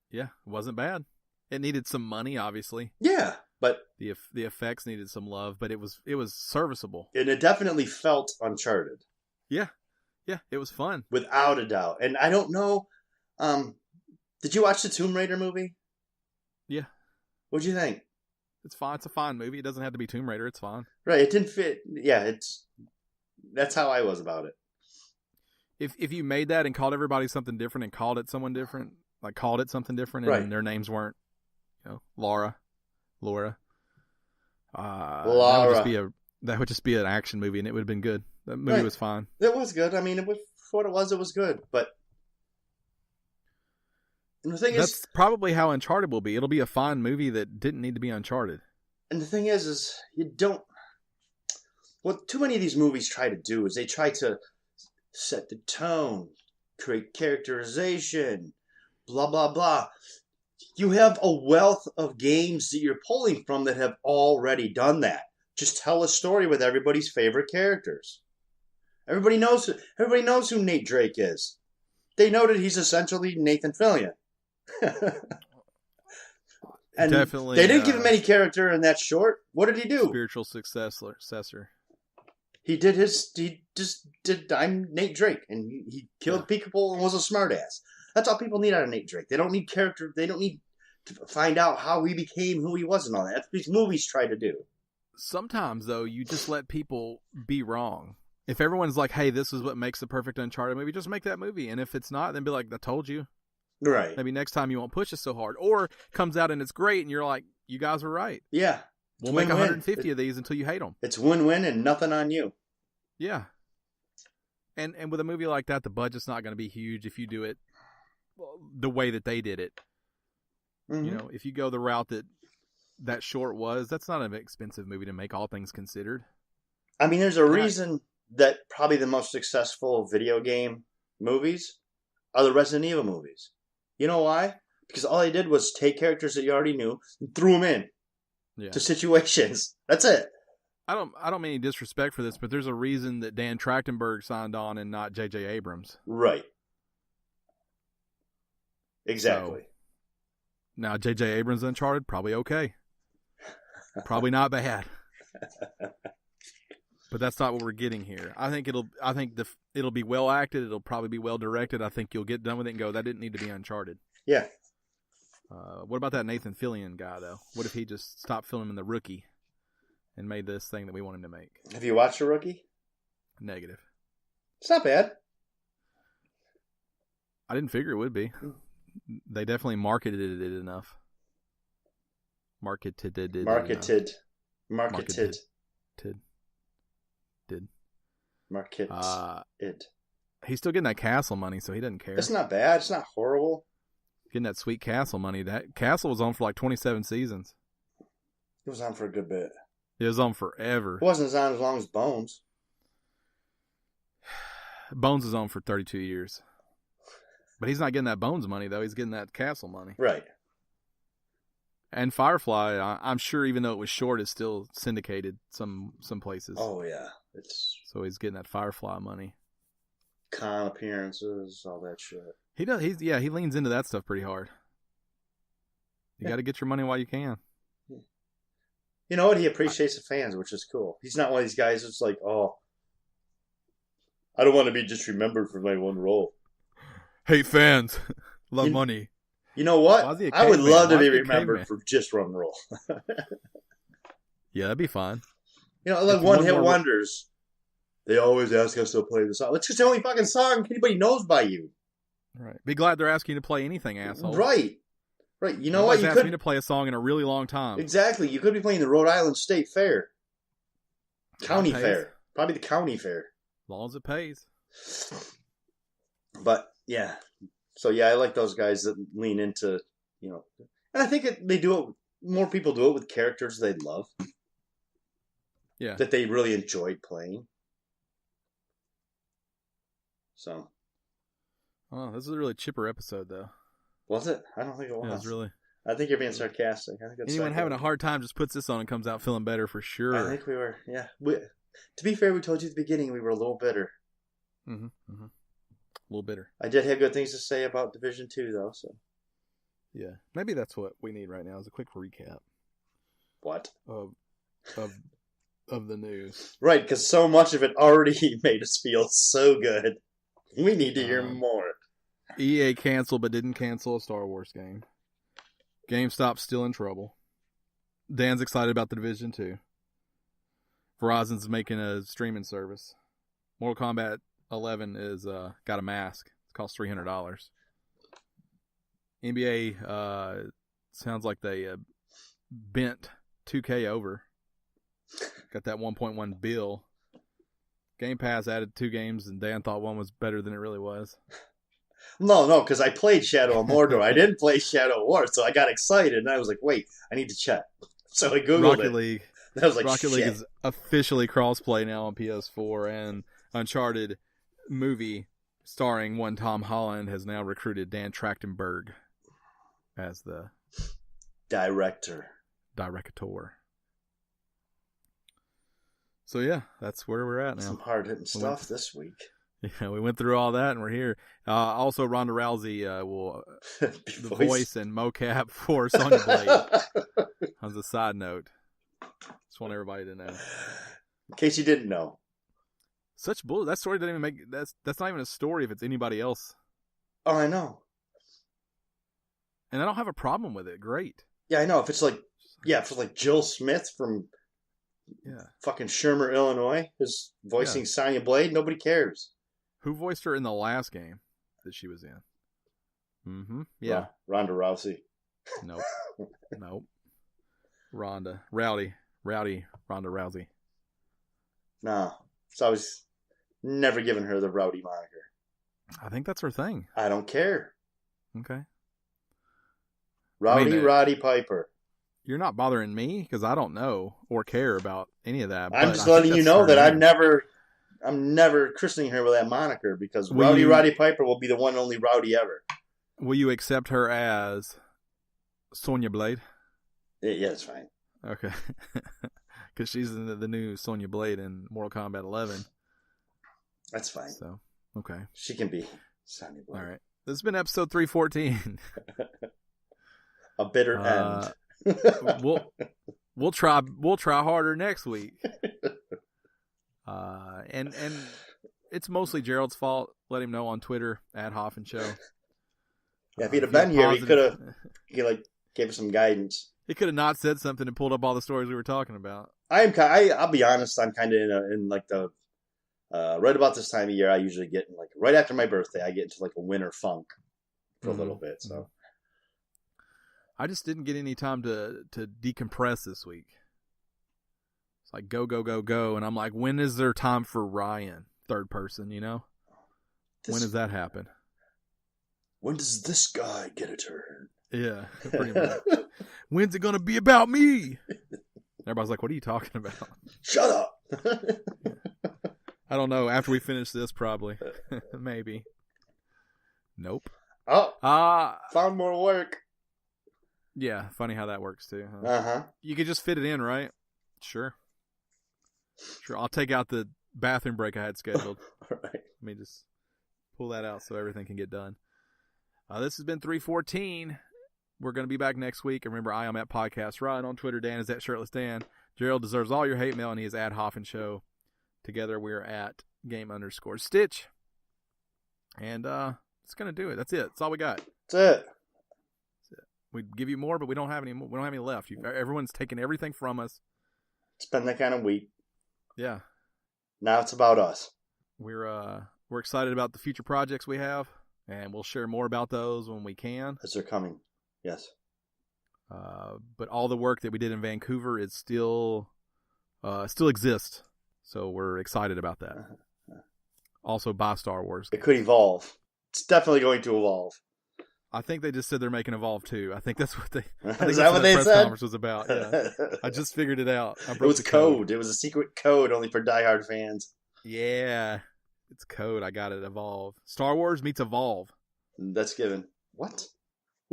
Yeah, it wasn't bad. It needed some money, obviously. Yeah, but the effects needed some love, but it was serviceable. And it definitely felt Uncharted. Yeah, it was fun. Without a doubt. And I don't know, did you watch the Tomb Raider movie? Yeah. What'd you think? It's fine. It's a fine movie. It doesn't have to be Tomb Raider. It's fine. Right. It didn't fit. Yeah, that's how I was about it. If you made that and called everybody something different and called it someone different, like called it something different, and their names weren't, Laura. That would just be an action movie, and it would have been good. That movie was fine. It was good. I mean, for what it was good. But the thing that's probably how Uncharted will be. It'll be a fine movie that didn't need to be Uncharted. And the thing is you don't. What too many of these movies try to do is they try to set the tone, create characterization, blah blah blah. You have a wealth of games that you're pulling from that have already done that. Just tell a story with everybody's favorite characters. Everybody knows who Nate Drake is. They know that he's essentially Nathan Fillion. And definitely, they didn't give him any character in that short. What did he do? Spiritual successor. He just did I'm Nate Drake, and he killed people and was a smartass. That's all people need out of Nate Drake. They don't need character. They don't need to find out how he became who he was and all that. That's what these movies try to do. Sometimes, though, you just let people be wrong. If everyone's like, hey, this is what makes the perfect Uncharted movie, just make that movie. And if it's not, then be like, I told you. Right. Maybe next time you won't push it so hard. Or comes out and it's great and you're like, you guys are right. Yeah. We'll make 150 of these until you hate them. It's win-win and nothing on you. Yeah. And with a movie like that, the budget's not going to be huge if you do it the way that they did it. Mm-hmm. If you go the route that short was, that's not an expensive movie to make, all things considered. I mean, there's a reason that probably the most successful video game movies are the Resident Evil movies. You know why? Because all they did was take characters that you already knew and threw them in. to situations. That's it. I don't mean any disrespect for this, but there's a reason that Dan Trachtenberg signed on and not J.J. Abrams. Right. Exactly. So, now J.J. Abrams Uncharted, probably okay. Probably not bad. But that's not what we're getting here. I think it'll be well acted. It'll probably be well directed. I think you'll get done with it and go, that didn't need to be Uncharted. Yeah. What about that Nathan Fillion guy though? What if he just stopped filming The Rookie and made this thing that we want him to make? Have you watched The Rookie? Negative. It's not bad. I didn't figure it would be. They definitely marketed it enough. Marketed. He's still getting that Castle money, so he doesn't care. It's not bad. It's not horrible. Getting that sweet Castle money. That Castle was on for like 27 seasons. It was on for a good bit. It was on forever. It wasn't on as long as Bones. Bones is on for 32 years. But he's not getting that Bones money, though. He's getting that Castle money. Right. And Firefly, I'm sure, even though it was short, is still syndicated some places. Oh, yeah. So he's getting that Firefly money. Con appearances, all that shit. He does. He leans into that stuff pretty hard. You got to get your money while you can. You know what? He appreciates the fans, which is cool. He's not one of these guys that's like, oh, I don't want to be just remembered for my one role. Hate fans. Love money. You know what? I would love to be remembered for just one role. Yeah, that'd be fun. You know, like One Hit Wonders. They always ask us to play the song. It's just the only fucking song anybody knows by you. Right. Be glad they're asking you to play anything, asshole. Right. You know Nobody's what? You asked could me to play a song in a really long time. Exactly. You could be playing the Rhode Island State Fair. County Fair. Probably the county fair. As long as it pays. But, yeah. So, yeah, I like those guys that lean into, you know. And I think they do it, more people do it with characters they love. Yeah. That they really enjoyed playing. So. Oh, this is a really chipper episode, though. Was it? I don't think it was. Yeah, it was really. I think you're being sarcastic. I think anyone having a hard time just puts this on and comes out feeling better for sure. I think we were, yeah. To be fair, we told you at the beginning we were a little bitter. Mm-hmm. A little bitter. I did have good things to say about Division 2, though. So. Yeah, maybe that's what we need right now is a quick recap. What? Of the news. Right, because so much of it already made us feel so good. We need to hear more. EA canceled but didn't cancel a Star Wars game. GameStop's still in trouble. Dan's excited about the Division 2. Verizon's making a streaming service. Mortal Kombat 11 is got a mask. It costs $300. NBA sounds like they bent 2K over. Got that 1.1 bill. Game Pass added 2 games, and Dan thought one was better than it really was. No, because I played Shadow of Mordor. I didn't play Shadow of War, so I got excited, and I was like, wait, I need to check. So I Googled Rocket it. League. I was like, Rocket League is officially crossplay now on PS4, and Uncharted Movie starring one Tom Holland has now recruited Dan Trachtenberg as the director. So yeah, that's where we're at now. Some hard-hitting stuff this week. Yeah, we went through all that, and we're here. Also, Ronda Rousey will the voice and mocap for Sonya Blade. As a side note, just want everybody to know. In case you didn't know, such bull. That story doesn't even make. That's not even a story if it's anybody else. Oh, I know. And I don't have a problem with it. Great. Yeah, I know. If it's like Jill Smith from fucking Shermer, Illinois, is voicing Sonya Blade, nobody cares. Who voiced her in the last game that she was in? Mm-hmm. Yeah. Ronda Rousey. Nope. Rowdy Ronda Rousey. No. So I was never giving her the Rowdy moniker. I think that's her thing. I don't care. Okay. Roddy Piper. You're not bothering me because I don't know or care about any of that. I'm just letting you know that I'm never christening her with that moniker because Roddy Piper will be the one and only Rowdy ever. Will you accept her as Sonya Blade? Yeah, it's fine. Okay. Because she's the new Sonya Blade in Mortal Kombat 11. That's fine. So, okay. She can be Sonya Blade. All right. This has been episode 314. A bitter end. We'll try harder next week. And it's mostly Gerald's fault. Let him know on Twitter @HoffenShow. Yeah, if he'd have been here, he gave us some guidance. He could have not said something and pulled up all the stories we were talking about. I'll be honest. I'm kind of in like the right about this time of year. I usually get like right after my birthday. I get into like a winter funk for a little bit. So I just didn't get any time to decompress this week. It's like go, and I'm like, when is there time for Ryan? Third person, you know? When does that happen? When does this guy get a turn? Yeah, pretty much. When's it gonna be about me? Everybody's like, what are you talking about? Shut up. I don't know. After we finish this, probably. Maybe. Nope. Oh. Found more work. Yeah, funny how that works too. Huh? Uh-huh. You could just fit it in, right? Sure. I'll take out the bathroom break I had scheduled. All right. Let me just pull that out so everything can get done. This has been 314. We're going to be back next week. And remember, I am at Podcast Ryan. On Twitter, Dan is at Shirtless Dan. Gerald deserves all your hate mail, and he is at HoffenShow. Together, we're at Game_Stitch. And it's going to do it. That's it. That's all we got. That's it. We'd give you more, but we don't have any. We don't have any left. Everyone's taking everything from us. It's been that kind of week. Yeah. Now it's about us. We're excited about the future projects we have, and we'll share more about those when we can. As they're coming. Yes. But all the work that we did in Vancouver is still exists. So we're excited about that. Also, buy Star Wars. It could evolve. It's definitely going to evolve. I think they just said they're making Evolve 2. I think that's what they. Is that what they said? Press conference was about. Yeah, I just figured it out. It was code. It was a secret code only for diehard fans. Yeah, it's code. I got it. Evolve. Star Wars meets Evolve. That's given. What?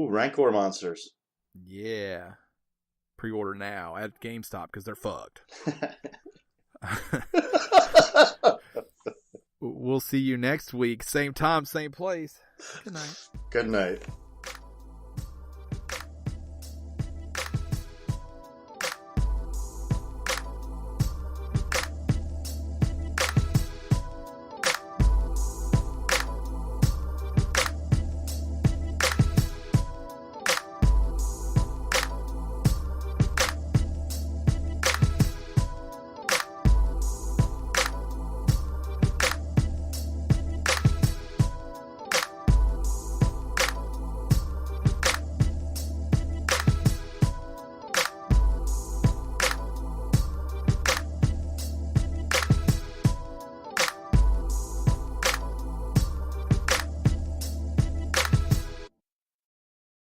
Ooh, Rancor monsters. Yeah. Pre-order now at GameStop because they're fucked. We'll see you next week. Same time, same place. Good night. Good night.